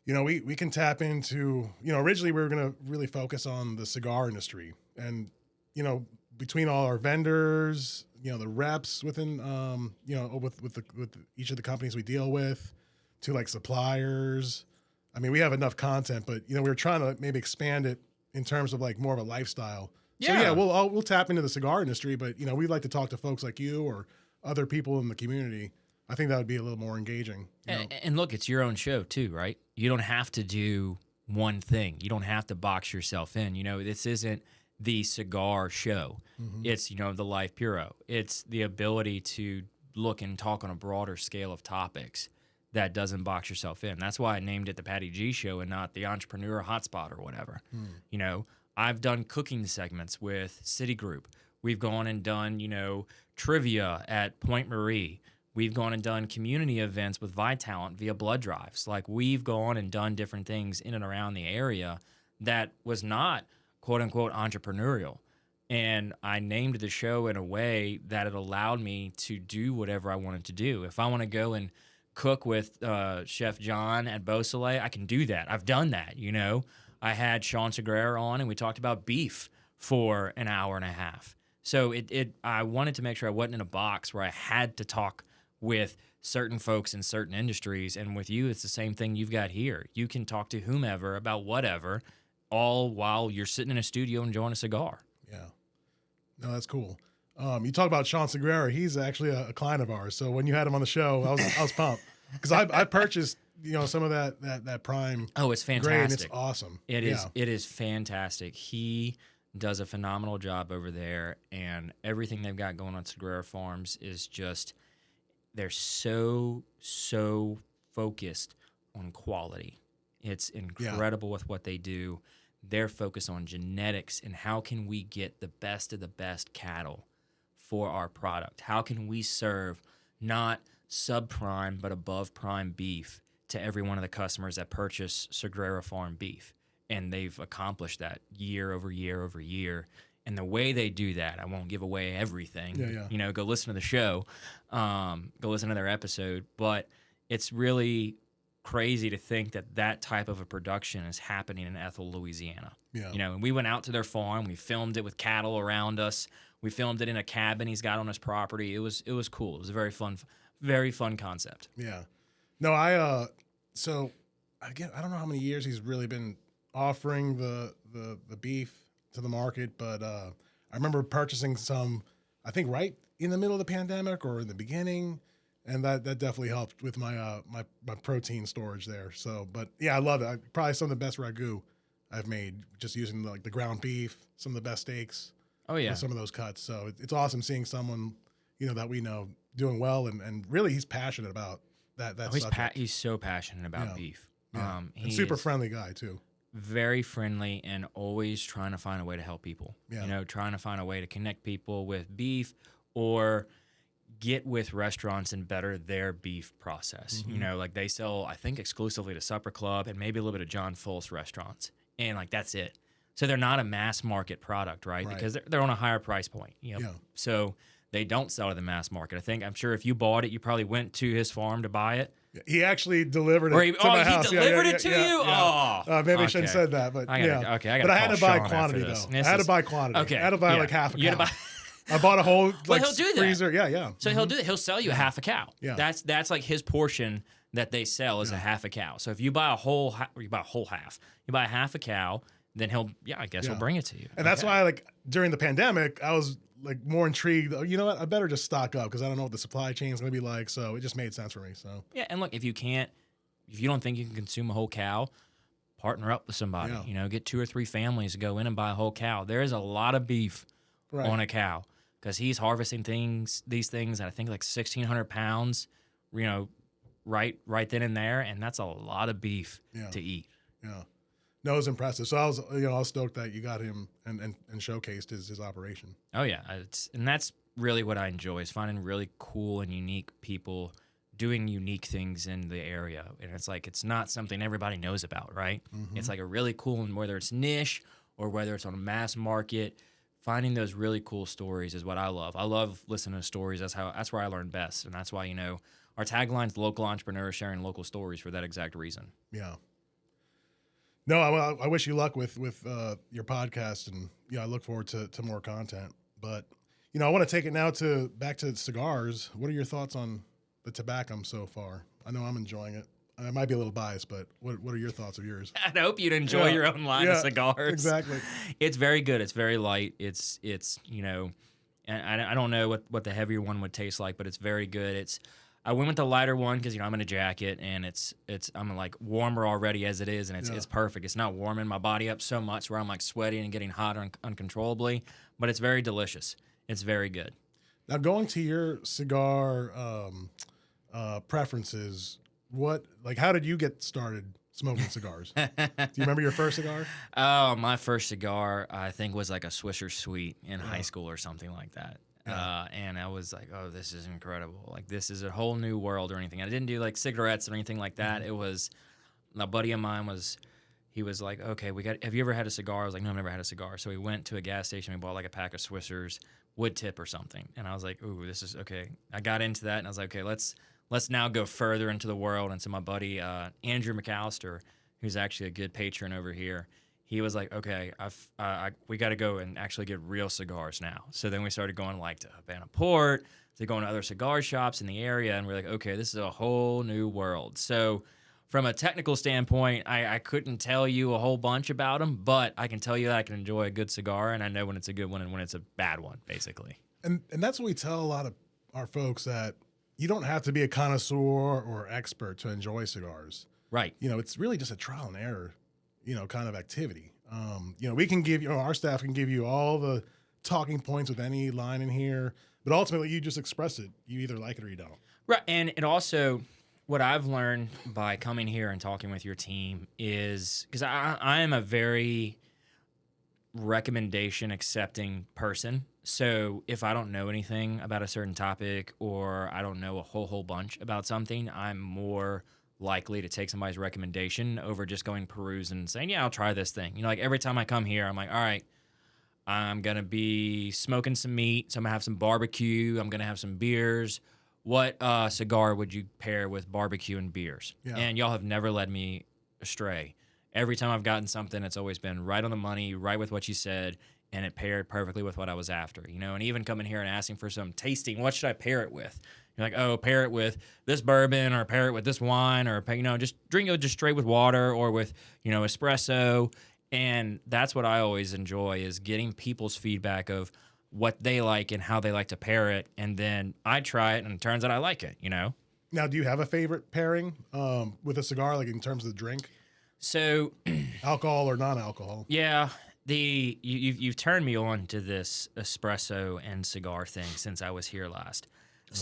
We can tap into, originally we were going to really focus on the cigar industry, and, between all our vendors, the reps within, with each of the companies we deal with, to like suppliers. We have enough content, but we were trying to maybe expand it in terms of like more of a lifestyle. Yeah. So we'll tap into the cigar industry, but we'd like to talk to folks like you or other people in the community. I think that would be a little more engaging. And look, it's your own show too, right? You don't have to do one thing. You don't have to box yourself in. This isn't the cigar show. Mm-hmm. It's, the Life Puro. It's the ability to look and talk on a broader scale of topics that doesn't box yourself in. That's why I named it the Patty G Show and not the Entrepreneur Hotspot or whatever. You know, I've done cooking segments with Citigroup. We've gone and done, you know, trivia at Point Marie. We've gone and done community events with Vitalent via blood drives. Like, we've gone and done different things in and around the area that was not, quote unquote, entrepreneurial. And I named the show in a way that it allowed me to do whatever I wanted to do. If I want to go and cook with Chef John at Beausoleil, I can do that. I've done that, you know. I had Sean Segura on, and we talked about beef for an hour and a half. So I wanted to make sure I wasn't in a box where I had to talk with certain folks in certain industries. And with you, it's the same thing you've got here. You can talk to whomever about whatever, all while you're sitting in a studio enjoying a cigar. Yeah. No, that's cool. You talk about Sean Segura. He's actually a client of ours. So when you had him on the show, I was pumped because I purchased, you know, some of that prime. Oh, it's fantastic. Grain. It's awesome. It is fantastic. He does a phenomenal job over there, and everything they've got going on Segura Farms is just, they're so focused on quality. It's incredible with what they do. They're focused on genetics and how can we get the best of the best cattle for our product? How can we serve not subprime but above prime beef to every one of the customers that purchase Segura Farm beef? And they've accomplished that year over year over year. And the way they do that, I won't give away everything. Yeah. You know, go listen to the show, go listen to their episode. But it's really crazy to think that type of a production is happening in Ethel, Louisiana. Yeah. You know, and we went out to their farm. We filmed it with cattle around us. We filmed it in a cabin he's got on his property. It was cool. It was a very fun concept. Yeah. No, so again, I don't know how many years he's really been offering the beef to the market, but I remember purchasing some, I think right in the middle of the pandemic or in the beginning, and that definitely helped with my my protein storage there. So, but yeah, I love it. Probably some of the best ragu I've made, just using the ground beef, some of the best steaks. Oh yeah, with some of those cuts. So it's awesome seeing someone, you know, that we know doing well, and really he's passionate about that. He's so passionate about beef. Yeah. And super friendly guy too. Very friendly and always trying to find a way to help people. Yeah. You know, trying to find a way to connect people with beef or get with restaurants and better their beef process. You know, like they sell, I think, exclusively to Supper Club and maybe a little bit of John Fulce restaurants. And like, that's it. So they're not a mass market product, right? Because they're on a higher price point. You know? Yeah. So they don't sell to the mass market. I'm sure if you bought it, you probably went to his farm to buy it. He actually delivered it to my house. He delivered it to you? Yeah. Oh, maybe I shouldn't have said that, but I had to buy quantity though. I had to buy quantity. Okay. I had to buy like half a cow. I bought a whole he'll do freezer. That. Yeah. So he'll do that. He'll sell you a half a cow. Yeah. That's like his portion that they sell is a half a cow. So if you buy a whole half, you buy a half a cow, then he'll bring it to you. And that's why, like, during the pandemic, I was like more intrigued. You know what? I better just stock up because I don't know what the supply chain is going to be like. So it just made sense for me. So yeah, and look, if you don't think you can consume a whole cow, partner up with somebody. Yeah. You know, get 2 or 3 families to go in and buy a whole cow. There is a lot of beef on a cow because he's harvesting these things at I think like 1,600 pounds. You know, right then and there, and that's a lot of beef to eat. Yeah. No, it was impressive. So I was stoked that you got him and showcased his operation. Oh yeah, and that's really what I enjoy is finding really cool and unique people doing unique things in the area. And it's like it's not something everybody knows about, right? Mm-hmm. It's like a really cool, and whether it's niche or whether it's on a mass market, finding those really cool stories is what I love. I love listening to stories. That's where I learn best, and that's why our tagline's local entrepreneurs sharing local stories for that exact reason. Yeah. No, I wish you luck with your podcast, and I look forward to more content. But I want to take it now back to cigars. What are your thoughts on the tobacco so far? I know I'm enjoying it. I might be a little biased, but what are your thoughts of yours? I hope you'd enjoy your own line of cigars. Exactly. It's very good. It's very light. It's and I don't know what the heavier one would taste like, but it's very good. I went with the lighter one because I'm in a jacket and I'm like warmer already as it is, and it's perfect. It's not warming my body up so much where I'm like sweating and getting hot uncontrollably, but it's very delicious. It's very good. Now, going to your cigar preferences, how did you get started smoking cigars? Do you remember your first cigar? Oh, my first cigar, I think, was like a Swisher Sweet in high school or something like that. Yeah. And I was like, oh, this is incredible. Like, this is a whole new world or anything. I didn't do like cigarettes or anything like that. It was, a buddy of mine he was like, okay, have you ever had a cigar? I was like, no, I've never had a cigar. So we went to a gas station. We bought like a pack of Swishers, wood tip or something. And I was like, ooh, this is okay. I got into that and I was like, okay, let's now go further into the world. And so my buddy, Andrew McAllister, who's actually a good patron over here, he was like, okay, we got to go and actually get real cigars now. So then we started going like to Habana Port, to going to other cigar shops in the area. And we're like, okay, this is a whole new world. So from a technical standpoint, I couldn't tell you a whole bunch about them, but I can tell you that I can enjoy a good cigar, and I know when it's a good one and when it's a bad one, basically. And that's what we tell a lot of our folks, that you don't have to be a connoisseur or expert to enjoy cigars. Right. It's really just a trial and error, kind of activity. We can give you, our staff can give you all the talking points with any line in here, but ultimately you just express it. You either like it or you don't. Right. And it also, what I've learned by coming here and talking with your team is, because I am a very recommendation accepting person. So if I don't know anything about a certain topic or I don't know a whole bunch about something, I'm more likely to take somebody's recommendation over just going peruse and saying, yeah, I'll try this thing. Like every time I come here, I'm like, all right, I'm going to be smoking some meat. So I'm going to have some barbecue. I'm going to have some beers. What cigar would you pair with barbecue and beers? Yeah. And y'all have never led me astray. Every time I've gotten something, it's always been right on the money, right with what you said, and it paired perfectly with what I was after. And even coming here and asking for some tasting, what should I pair it with? You're like, oh, pair it with this bourbon, or pair it with this wine, or just drink it just straight with water or with espresso. And that's what I always enjoy, is getting people's feedback of what they like and how they like to pair it, and then I try it, and it turns out I like it. Now, do you have a favorite pairing with a cigar, like in terms of the drink? So, alcohol or non-alcohol? Yeah, you've turned me on to this espresso and cigar thing since I was here last.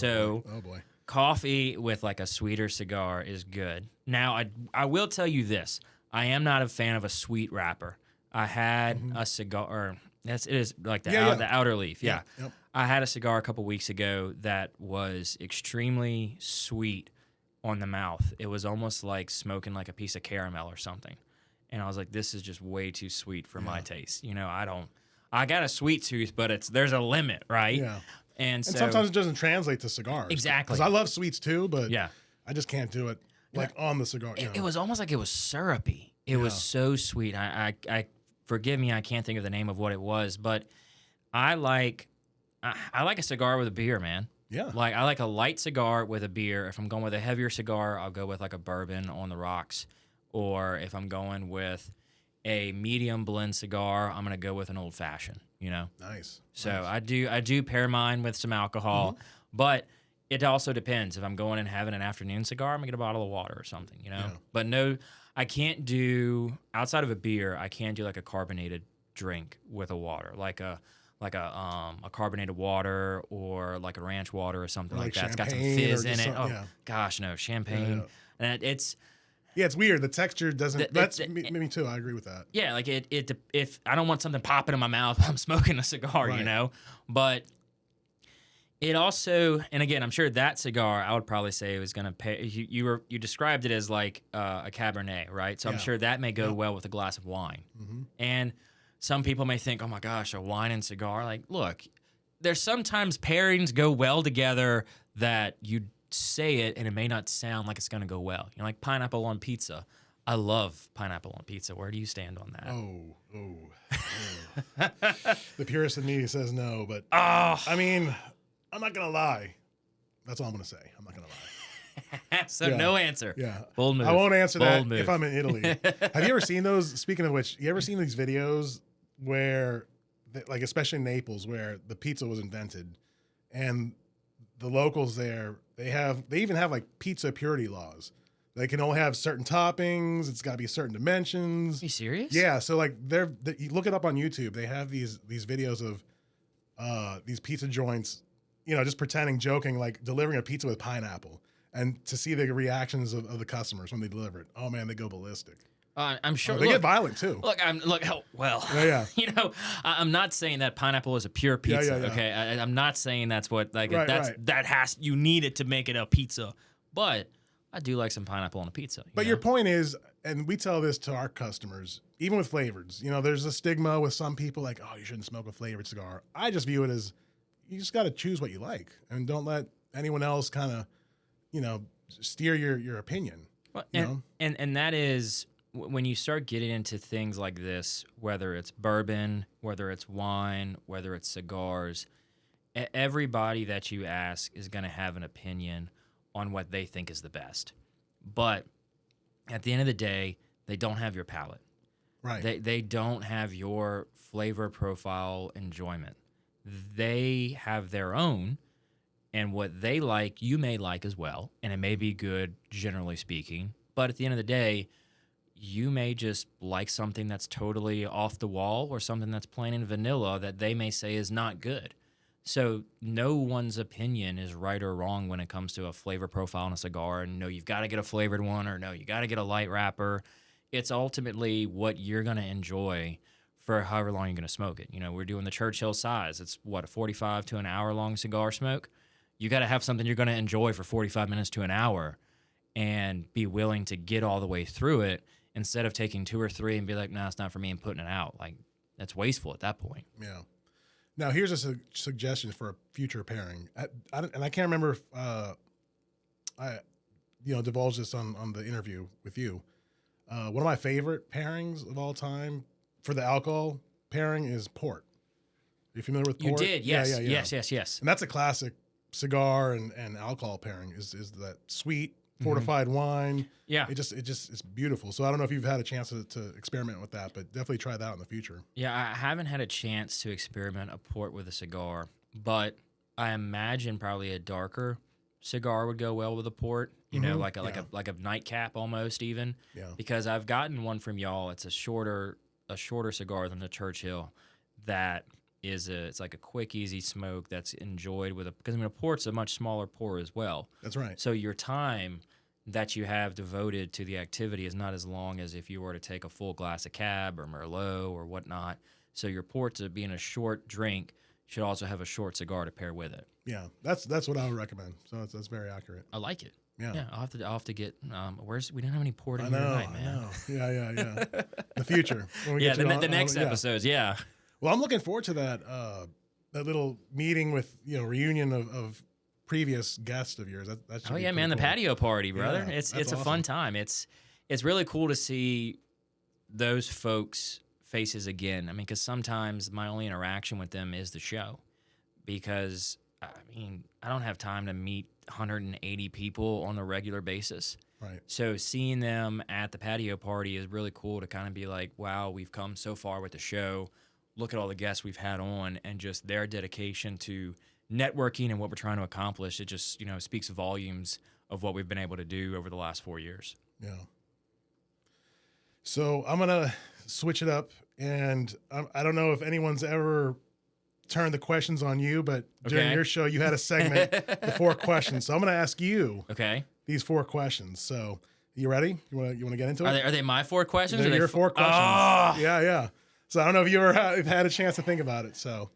Oh boy. Coffee with like a sweeter cigar is good. Now, I will tell you this: I am not a fan of a sweet wrapper. I had a cigar. It is like the outer leaf. Yeah. Yep. I had a cigar a couple weeks ago that was extremely sweet on the mouth. It was almost like smoking like a piece of caramel or something. And I was like, this is just way too sweet for my taste. I got a sweet tooth, but there's a limit, right? Yeah. And so sometimes it doesn't translate to cigars. Exactly. Because I love sweets too, but yeah, I just can't do it on the cigar. It was almost like it was syrupy. It was so sweet. I forgive me, I can't think of the name of what it was, but I like a cigar with a beer, man. Yeah. Like I like a light cigar with a beer. If I'm going with a heavier cigar, I'll go with like a bourbon on the rocks. Or if I'm going with a medium blend cigar, I'm gonna go with an old fashioned. Nice. So nice. I do pair mine with some alcohol, but it also depends. If I'm going and having an afternoon cigar, I'm gonna get a bottle of water or something. Yeah. But no, I can't do, outside of a beer, I can't do like a carbonated drink with a water, like a carbonated water or like a ranch water or something like that. It's got some fizz in it. Gosh, no, champagne. Yeah. And it's weird. The texture doesn't. Me too. I agree with that. Yeah, like if I don't want something popping in my mouth while I'm smoking a cigar, right. But it also, and again, I'm sure that cigar, I would probably say it was going to pay. You described it as like a Cabernet, right? So I'm sure that may go well with a glass of wine. Mm-hmm. And some people may think, oh my gosh, a wine and cigar. Like, look, there's sometimes pairings go well together that you say it and it may not sound like it's going to go well. Like pineapple on pizza. I love pineapple on pizza. Where do you stand on that? Oh. The purist in me says no, but I mean, I'm not gonna lie. That's all I'm gonna say. I'm not gonna lie. So no answer. Yeah. Bold move. I won't answer that move. if I'm in Italy. Have you ever seen those? Speaking of which, you ever seen these videos where, like, especially in Naples, where the pizza was invented, and the locals there, they even have like pizza purity laws. They can only have certain toppings. It's got to be certain dimensions. Are you serious? Yeah. So like, you look it up on YouTube. They have these videos of these pizza joints, just pretending, joking, like delivering a pizza with pineapple, and to see the reactions of the customers when they deliver it. Oh man, they go ballistic. I'm sure They get violent too. Well. Yeah. I'm not saying that pineapple is a pure pizza. Yeah. Okay, I'm not saying that's what Right. you need it to make it a pizza. But I do like some pineapple on a pizza. But your point is, and we tell this to our customers, even with flavors. There's a stigma with some people like, oh, you shouldn't smoke a flavored cigar. I just view it as you just got to choose what you like, and don't let anyone else kind of, steer your opinion. Well, and that is when you start getting into things like this, whether it's bourbon, whether it's wine, whether it's cigars, everybody that you ask is going to have an opinion on what they think is the best. But at the end of the day, they don't have your palate. Right. They don't have your flavor profile enjoyment. They have their own, and what they like, you may like as well, and it may be good, generally speaking. But at the end of the day, you may just like something that's totally off the wall or something that's plain and vanilla that they may say is not good. So no one's opinion is right or wrong when it comes to a flavor profile in a cigar. And no, you've got to get a flavored one, or no, you got to get a light wrapper. It's ultimately what you're going to enjoy for however long you're going to smoke it. We're doing the Churchill size. It's a 45 to an hour long cigar smoke. You got to have something you're going to enjoy for 45 minutes to an hour and be willing to get all the way through it instead of taking 2 or 3 and be like, no, it's not for me, and putting it out. Like, that's wasteful at that point. Yeah. Now, here's a suggestion for a future pairing. I can't remember if I divulged this on the interview with you. One of my favorite pairings of all time for the alcohol pairing is port. Are you familiar with port? You did, yes. Yeah. Yes. And that's a classic cigar and alcohol pairing is that sweet fortified wine. Yeah. It's beautiful. So I don't know if you've had a chance to experiment with that, but definitely try that in the future. Yeah, I haven't had a chance to experiment a port with a cigar, but I imagine probably a darker cigar would go well with a port. Like a nightcap almost even. Yeah. Because I've gotten one from y'all. It's a shorter cigar than the Churchill. That is it's like a quick, easy smoke that's enjoyed because a port's a much smaller pour as well. That's right. So your time that you have devoted to the activity is not as long as if you were to take a full glass of Cab or Merlot or whatnot. So your port, being a short drink, should also have a short cigar to pair with it. Yeah, that's what I would recommend. So that's very accurate. I like it. Yeah. I'll have to get. We don't have any port in I here know, tonight, man. Yeah. The future. When we Yeah, get the next episodes. Yeah. Well, I'm looking forward to that little meeting with reunion of previous guests of yours. That should be yeah, man, cool. the patio party, brother. Yeah, it's that's a fun time. It's really cool to see those folks' faces again. I mean, because sometimes my only interaction with them is the show. Because I don't have time to meet 180 people on a regular basis. Right. So seeing them at the patio party is really cool to kind of be like, wow, we've come so far with the show. Look at all the guests we've had on, and just their dedication to networking and what we're trying to accomplish. It just, speaks volumes of what we've been able to do over the last 4 years. Yeah. So I'm going to switch it up, and I don't know if anyone's ever turned the questions on you, but during your show, you had a segment, the 4 questions. So I'm going to ask you these 4 questions. So you ready? You want to get into it? Are they my 4 questions? They're your 4 questions. Oh! Yeah. So I don't know if you ever had a chance to think about it. So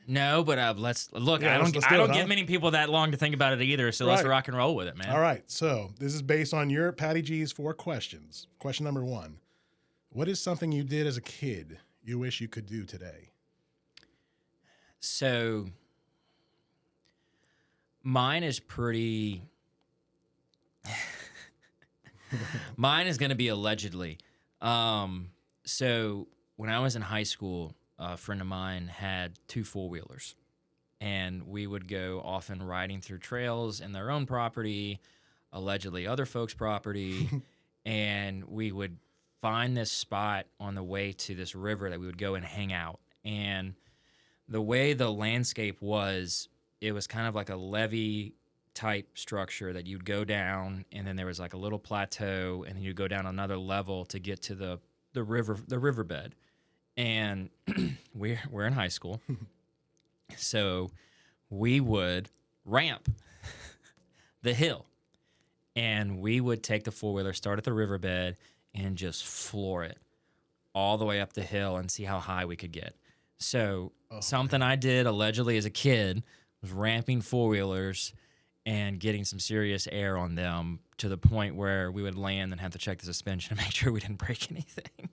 no, but let's look. Yeah, I let's don't give many people that long to think about it either. So let's rock and roll with it, man. All right. So this is based on your Patty G's 4 questions. Question number 1: what is something you did as a kid you wish you could do today? So mine is pretty. Mine is going to be allegedly. So when I was in high school, a friend of mine had 2 4-wheelers, and we would go often riding through trails in their own property, allegedly other folks' property, and we would find this spot on the way to this river that we would go and hang out. And the way the landscape was, it was kind of like a levee type structure that you'd go down, and then there was like a little plateau, and then you'd go down another level to get to the riverbed. And we're in high school, so we would ramp the hill. And we would take the four-wheeler, start at the riverbed, and just floor it all the way up the hill and see how high we could get. So something I did allegedly as a kid was ramping four-wheelers and getting some serious air on them to the point where we would land and have to check the suspension to make sure we didn't break anything.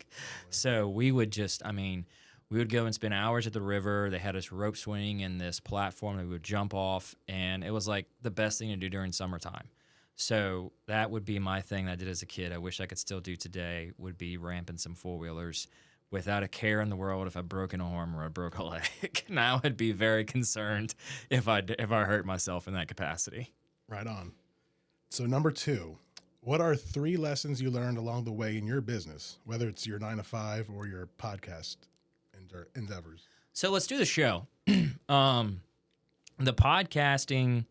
So we would we would go and spend hours at the river. They had us rope swing in this platform that we would jump off, and it was like the best thing to do during summertime. So that would be my thing that I did as a kid. I wish I could still do today, would be ramping some four-wheelers without a care in the world if I broke an arm or I broke a leg. Now I'd be very concerned if I hurt myself in that capacity. Right on. So number 2, what are 3 lessons you learned along the way in your business, whether it's your 9-to-5 or your podcast endeavors? So let's do the show. The podcasting,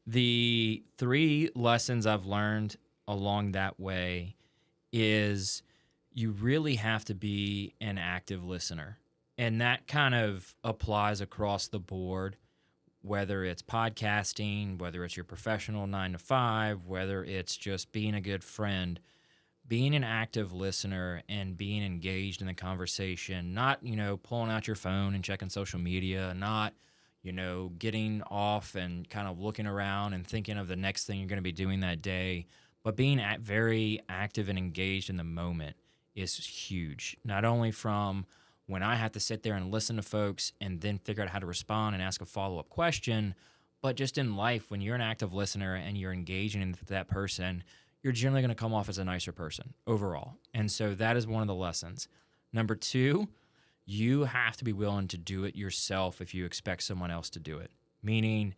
the 3 lessons I've learned along that way is you really have to be an active listener. And that kind of applies across the board, whether it's podcasting, whether it's your professional 9-to-5, whether it's just being a good friend. Being an active listener and being engaged in the conversation, not, pulling out your phone and checking social media, not, getting off and kind of looking around and thinking of the next thing you're going to be doing that day, but being very active and engaged in the moment is huge. Not only from when I have to sit there and listen to folks and then figure out how to respond and ask a follow-up question, but just in life, when you're an active listener and you're engaging in that person, you're generally going to come off as a nicer person overall. And so that is one of the lessons. Number 2, you have to be willing to do it yourself if you expect someone else to do it. Meaning,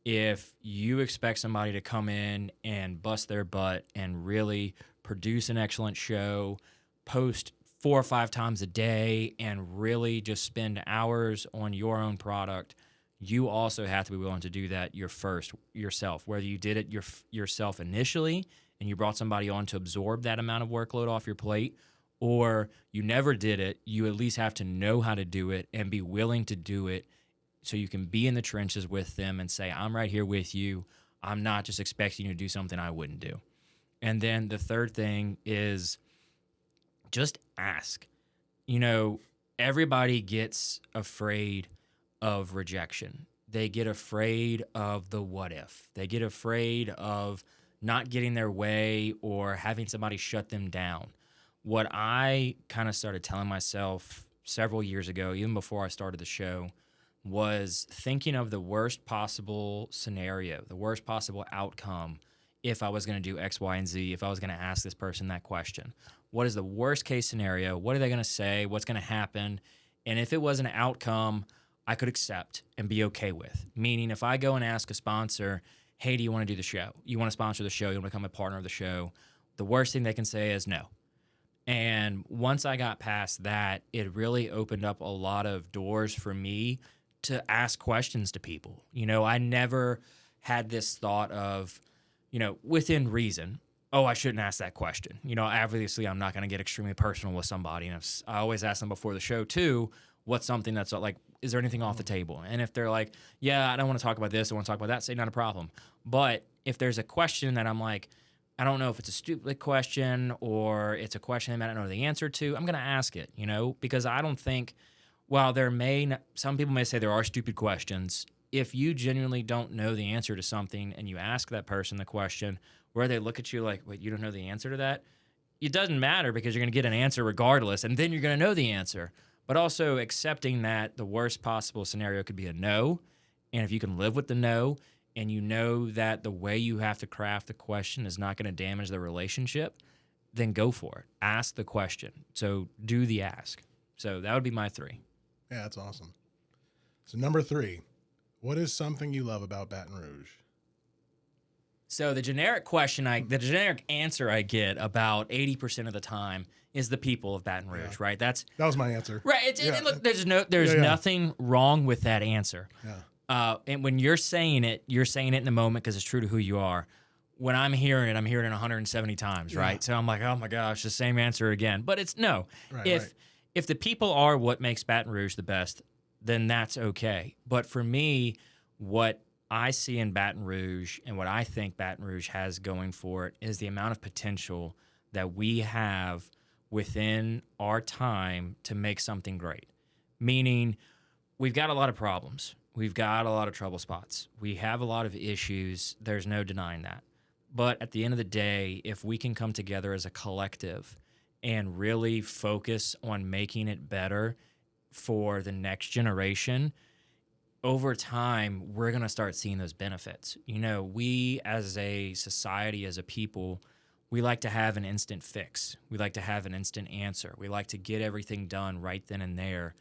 if you expect somebody to come in and bust their butt and really produce an excellent show, post 4 or 5 times a day, and really just spend hours on your own product, you also have to be willing to do that yourself. Whether you did it yourself initially and you brought somebody on to absorb that amount of workload off your plate, or you never did it, you at least have to know how to do it and be willing to do it so you can be in the trenches with them and say, I'm right here with you. I'm not just expecting you to do something I wouldn't do. And then the third thing is just ask. Everybody gets afraid of rejection. They get afraid of the what if. They get afraid of not getting their way or having somebody shut them down. What I kind of started telling myself several years ago, even before I started the show, was thinking of the worst possible scenario, the worst possible outcome if I was going to do X, Y, and Z, if I was going to ask this person that question. What is the worst case scenario? What are they going to say? What's going to happen? And if it was an outcome I could accept and be okay with, meaning if I go and ask a sponsor, hey, do you want to do the show? You want to sponsor the show? You want to become a partner of the show? The worst thing they can say is no. And once I got past that, it really opened up a lot of doors for me to ask questions to people. I never had this thought of, within reason, oh, I shouldn't ask that question. Obviously, I'm not going to get extremely personal with somebody. And I always ask them before the show, too, what's something that's like, is there anything off the table? And if they're like, yeah, I don't want to talk about this, I want to talk about that, say not a problem. But if there's a question that I'm like, I don't know if it's a stupid question or it's a question I might not know the answer to, I'm going to ask it, because I don't think, while some people may say there are stupid questions, if you genuinely don't know the answer to something and you ask that person the question, where they look at you like, wait, you don't know the answer to that? It doesn't matter because you're going to get an answer regardless, and then you're going to know the answer. But also accepting that the worst possible scenario could be a no, and if you can live with the no, and you know that the way you have to craft the question is not going to damage the relationship, then go for it. Ask the question. So do the ask. So that would be my 3. Yeah, that's awesome. So number 3, what is something you love about Baton Rouge? So the generic answer I get about 80% of the time is the people of Baton Rouge, right? That was my answer. Right. Look, there's nothing wrong with that answer. Yeah. And when you're saying it in the moment because it's true to who you are. When I'm hearing it 170 times, right? So I'm like, oh my gosh, the same answer again. But it's no. Right, If the people are what makes Baton Rouge the best, then that's okay. But for me, what I see in Baton Rouge and what I think Baton Rouge has going for it is the amount of potential that we have within our time to make something great. Meaning, we've got a lot of problems. We've got a lot of trouble spots. We have a lot of issues. There's no denying that. But at the end of the day, if we can come together as a collective and really focus on making it better for the next generation, over time, we're going to start seeing those benefits. You know, we as a society, as a people, we like to have an instant fix. We like to have an instant answer. We like to get everything done right then and there.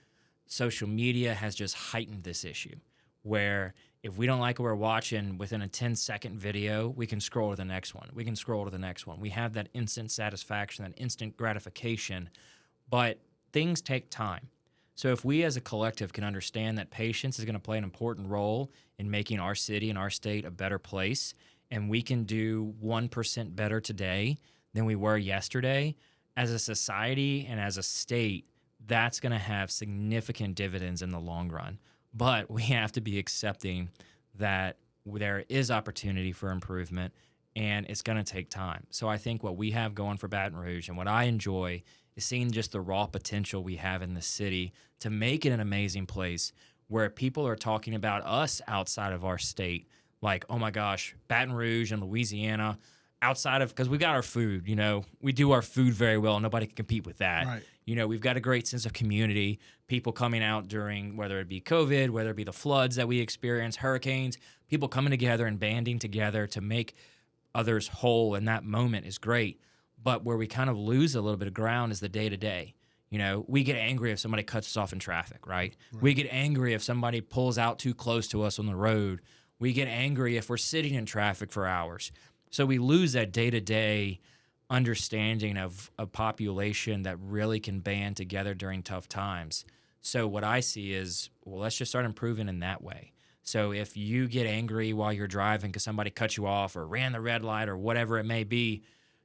Social media has just heightened this issue where if we don't like what we're watching within a 10-second video, we can scroll to the next one. We can scroll to the next one. We have that instant satisfaction, that instant gratification, but things take time. So if we as a collective can understand that patience is going to play an important role in making our city and our state a better place, and we can do 1% better today than we were yesterday, as a society and as a state, that's going to have significant dividends in the long run. But we have to be accepting that there is opportunity for improvement, and it's going to take time. So I think what we have going for Baton Rouge and what I enjoy is seeing just the raw potential we have in the city to make it an amazing place where people are talking about us outside of our state. Like, oh my gosh, Baton Rouge and Louisiana, outside of, because we got our food, you know, we do our food very well. Nobody can compete with that. Right. You know, we've got a great sense of community, people coming out during, whether it be COVID, whether it be the floods that we experience, hurricanes, people coming together and banding together to make others whole in that moment is great. But where we kind of lose a little bit of ground is the day-to-day. You know, we get angry if somebody cuts us off in traffic, right? We get angry if somebody pulls out too close to us on the road. We get angry if we're sitting in traffic for hours. So we lose that day-to-day understanding of a population that really can band together during tough times. So what I see is, well, let's just start improving in that way. So if you get angry while you're driving because somebody cut you off or ran the red light or whatever it may be,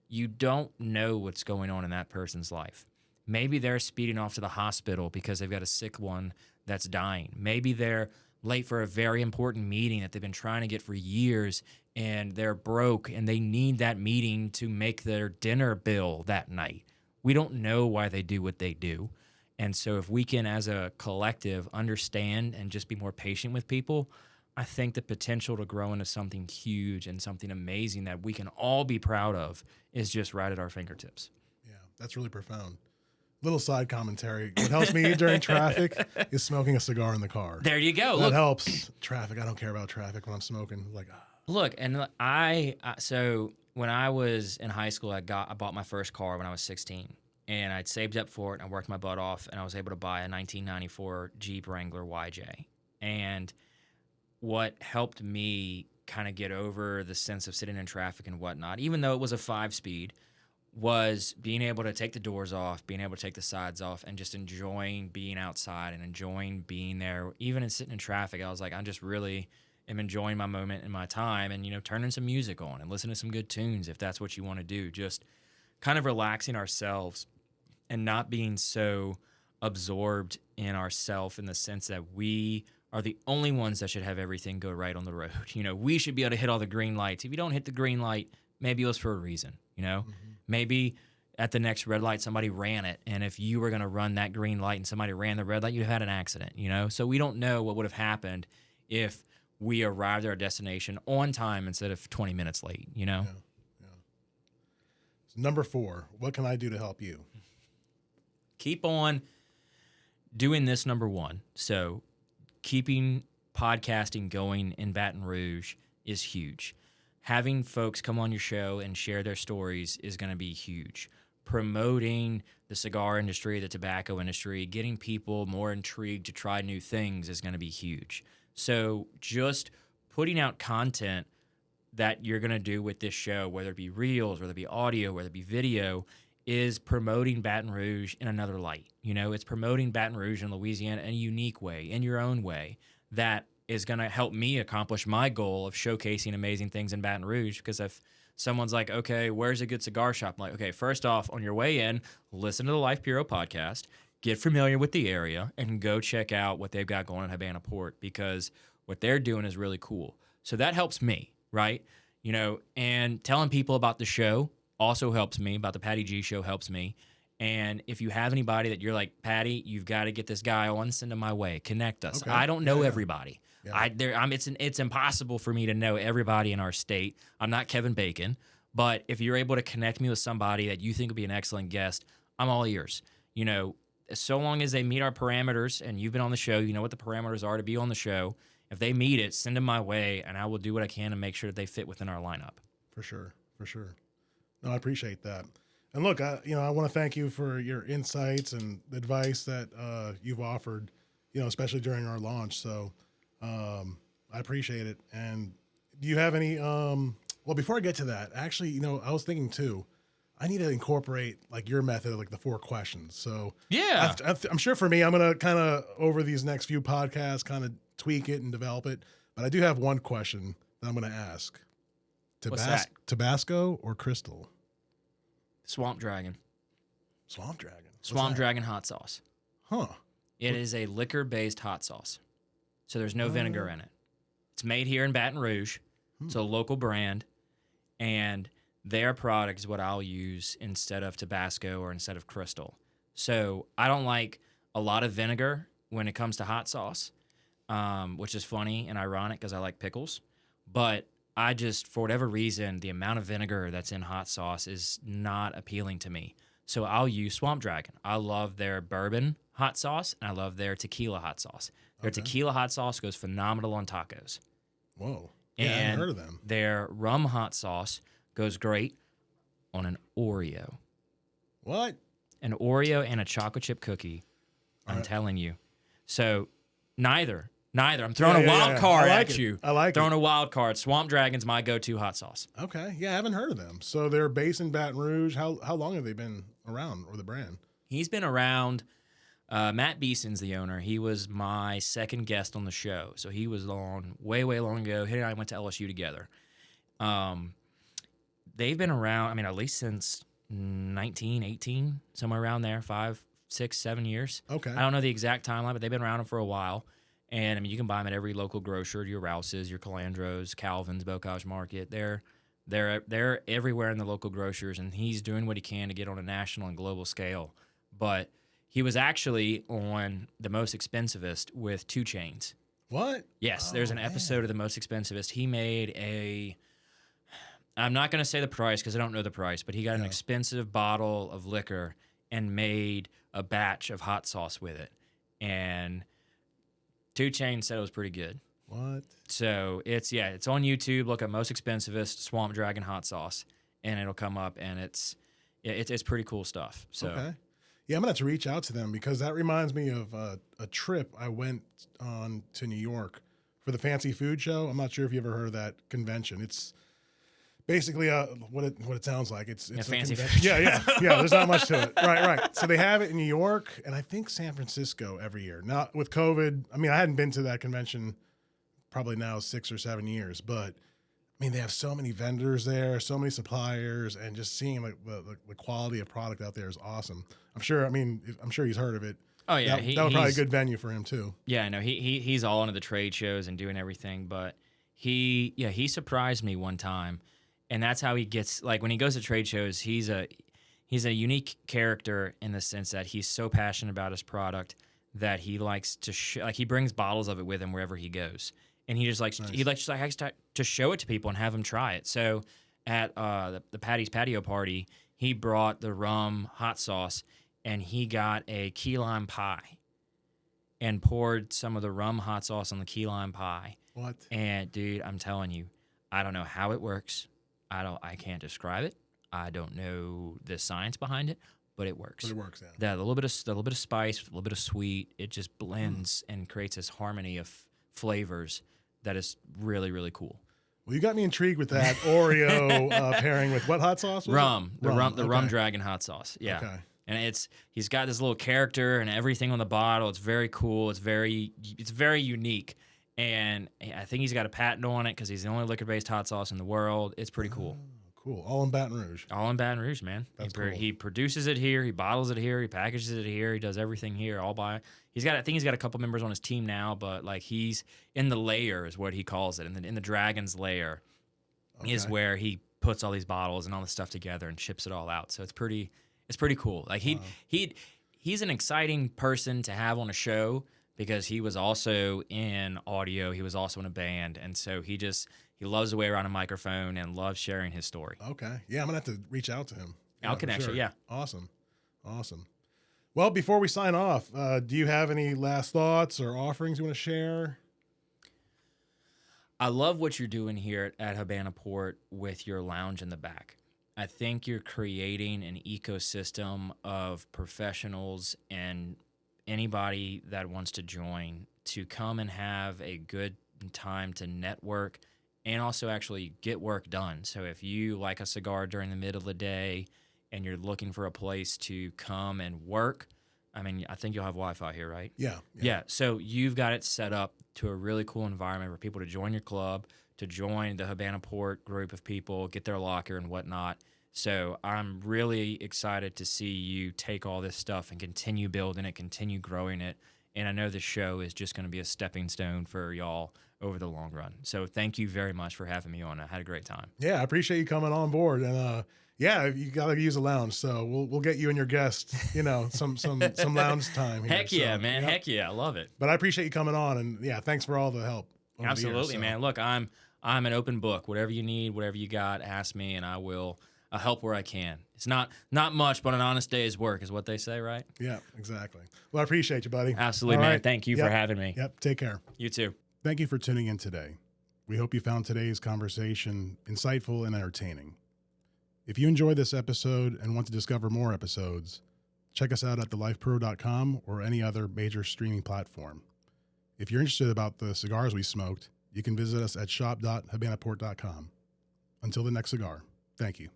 you don't know what's going on in that person's life. Maybe they're speeding off to the hospital because they've got a sick one that's dying. Maybe they're late for a very important meeting that they've been trying to get for years, and they're broke and they need that meeting to make their dinner bill that night. We don't know why they do what they do. And so if we can, as a collective, understand and just be more patient with people, I think the potential to grow into something huge and something amazing that we can all be proud of is just right at our fingertips. Yeah, that's really profound. Little side commentary. What helps me during traffic is smoking a cigar in the car. There you go. That helps. Traffic. I don't care about traffic when I'm smoking. Like, Look, and so when I was in high school, I bought my first car when I was 16, and I'd saved up for it, and I worked my butt off, and I was able to buy a 1994 Jeep Wrangler YJ. And what helped me kind of get over the sense of sitting in traffic and whatnot, even though it was a 5-speed, was being able to take the doors off, being able to take the sides off, and just enjoying being outside and enjoying being there. Even in sitting in traffic, I was like, I just really am enjoying my moment and my time, and, you know, turning some music on and listening to some good tunes if that's what you want to do. Just kind of relaxing ourselves and not being so absorbed in ourselves in the sense that we are the only ones that should have everything go right on the road. You know, we should be able to hit all the green lights. If you don't hit the green light, maybe it was for a reason, you know? Mm-hmm. Maybe at the next red light, somebody ran it. And if you were going to run that green light and somebody ran the red light, you'd have had an accident, you know? So we don't know what would have happened if we arrived at our destination on time instead of 20 minutes late, you know? Yeah. So number 4, what can I do to help you? Keep on doing this, number 1. So keeping podcasting going in Baton Rouge is huge. Having folks come on your show and share their stories is going to be huge. Promoting the cigar industry, the tobacco industry, getting people more intrigued to try new things is going to be huge. So just putting out content that you're going to do with this show, whether it be reels, whether it be audio, whether it be video, is promoting Baton Rouge in another light. You know, it's promoting Baton Rouge and Louisiana in a unique way, in your own way, that is going to help me accomplish my goal of showcasing amazing things in Baton Rouge. Because if someone's like, okay, where's a good cigar shop? I'm like, okay, first off, on your way in, listen to the Life Puro podcast, get familiar with the area, and go check out what they've got going on in Habana Port, because what they're doing is really cool. So that helps me, right? And telling people about the show also helps me, about the Patty G show helps me. And if you have anybody that you're like, Patty, you've got to get this guy on, send him my way, connect us. Okay. I don't know everybody. Yeah. It's impossible for me to know everybody in our state. I'm not Kevin Bacon, but if you're able to connect me with somebody that you think would be an excellent guest, I'm all ears. So long as they meet our parameters, and you've been on the show, you know what the parameters are to be on the show. If they meet it, send them my way, and I will do what I can to make sure that they fit within our lineup. For sure. No, I appreciate that. And look, I want to thank you for your insights and advice that you've offered, especially during our launch. So I appreciate it. And do you have any? Well, before I get to that, actually, I was thinking too, I need to incorporate like your method of like the 4 questions. So yeah, I'm sure for me, I'm gonna kind of over these next few podcasts, kind of tweak it and develop it. But I do have one question that I'm gonna ask: What's that? Tabasco or Crystal? Swamp Dragon. Swamp Dragon. Swamp Dragon hot sauce. Huh. It is a liquor-based hot sauce. So there's no vinegar in it. It's made here in Baton Rouge. It's a local brand. And their product is what I'll use instead of Tabasco or instead of Crystal. So I don't like a lot of vinegar when it comes to hot sauce, which is funny and ironic because I like pickles. But I just, for whatever reason, the amount of vinegar that's in hot sauce is not appealing to me. So I'll use Swamp Dragon. I love their bourbon hot sauce, and I love their tequila hot sauce. Their tequila hot sauce goes phenomenal on tacos. Whoa. Yeah, I And haven't heard of them. their rum hot sauce goes great on an Oreo. What? An Oreo and a chocolate chip cookie. I'm telling you. So neither. I'm throwing a wild card at you. I like throwing it. a wild card. Swamp Dragon's my go-to hot sauce. Okay. Yeah, I haven't heard of them. So they're based in Baton Rouge. How long have they been around, or the brand? He's been around. Matt Beeson's the owner. He was my second guest on the show. So he was on way long ago. He and I went to LSU together. They've been around, at least since 1918, somewhere around there, 5, 6, 7 years. Okay. I don't know the exact timeline, but they've been around for a while. And you can buy them at every local grocer, your Rouse's, your Calandros, Calvin's, Bocage Market. They're everywhere in the local grocers, and he's doing what he can to get on a national and global scale. But he was actually on The Most Expensivest with 2 Chainz. What? Yes, there's an episode of The Most Expensivest. He made I'm not going to say the price because I don't know the price, but he got an expensive bottle of liquor and made a batch of hot sauce with it. And 2 Chainz said it was pretty good. What? So it's on YouTube. Look at Most Expensivest Swamp Dragon hot sauce, and it'll come up, and it's pretty cool stuff. So Okay. Yeah, I'm gonna have to reach out to them because that reminds me of a trip I went on to New York for the Fancy Food Show. I'm not sure if you ever heard of that convention. It's basically what it sounds like. It's a fancy convention. food Yeah. There's not much to it. Right. So they have it in New York and I think San Francisco every year. Now with COVID, I hadn't been to that convention probably now 6 or 7 years, but they have so many vendors there, so many suppliers, and just seeing the quality of product out there is awesome. I'm sure he's heard of it. Oh yeah, that would probably be a good venue for him too. Yeah, I know he's all into the trade shows and doing everything, but he surprised me one time, and that's how he gets, like, when he goes to trade shows, he's a unique character in the sense that he's so passionate about his product that he likes to he brings bottles of it with him wherever he goes, and he just likes to show it to people and have them try it. So at the Patty's Patio Party, he brought the rum hot sauce, and he got a key lime pie and poured some of the rum hot sauce on the key lime pie. What? And dude, I'm telling you, I don't know how it works. I can't describe it. I don't know the science behind it, but it works. But it works, yeah. A little bit of spice, a little bit of sweet. It just blends and creates this harmony of flavors that is really, really cool. Well, you got me intrigued with that Oreo pairing with what hot sauce? Rum. The Okay. rum dragon hot sauce. Yeah. Okay. And he's got this little character and everything on the bottle. It's very cool. It's very unique. And I think he's got a patent on it because he's the only liquor-based hot sauce in the world. It's pretty cool. Cool. All in Baton Rouge. All in Baton Rouge, man. That's cool. He produces it here. He bottles it here. He packages it here. He does everything here all by. I think he's got a couple members on his team now, but like he's in the layer is what he calls it. In the Dragon's layer is where he puts all these bottles and all this stuff together and ships it all out. So it's pretty cool. Like he's an exciting person to have on a show because he was also in audio. He was also in a band, and so he loves the way around a microphone and loves sharing his story. Okay. Yeah, I'm going to have to reach out to him. I'll connect you, yeah. Awesome. Well, before we sign off, do you have any last thoughts or offerings you want to share? I love what you're doing here at Habana Port with your lounge in the back. I think you're creating an ecosystem of professionals and anybody that wants to join to come and have a good time to network and also actually get work done. So if you like a cigar during the middle of the day and you're looking for a place to come and work, I mean, I think you'll have Wi-Fi here, right? Yeah. So you've got it set up to a really cool environment for people to join your club, to join the Habana Port group of people, get their locker and whatnot. So I'm really excited to see you take all this stuff and continue building it, continue growing it. And I know this show is just going to be a stepping stone for y'all over the long run. So thank you very much for having me on. I had a great time. Yeah, I appreciate you coming on board. And yeah, you got to use a lounge. So we'll get you and your guest, some lounge time here. Heck yeah, so, man. Heck yeah. I love it. But I appreciate you coming on. And yeah, thanks for all the help. Absolutely, man. Look, I'm an open book. Whatever you need, whatever you got, ask me and I'll help where I can. It's not much, but an honest day's work is what they say, right? Yeah, exactly. Well, I appreciate you, buddy. Absolutely, all man. Right. Thank you for having me. Yep. Take care. You too. Thank you for tuning in today. We hope you found today's conversation insightful and entertaining. If you enjoyed this episode and want to discover more episodes, check us out at thelifepuro.com or any other major streaming platform. If you're interested about the cigars we smoked, you can visit us at shop.habanaport.com. Until the next cigar, thank you.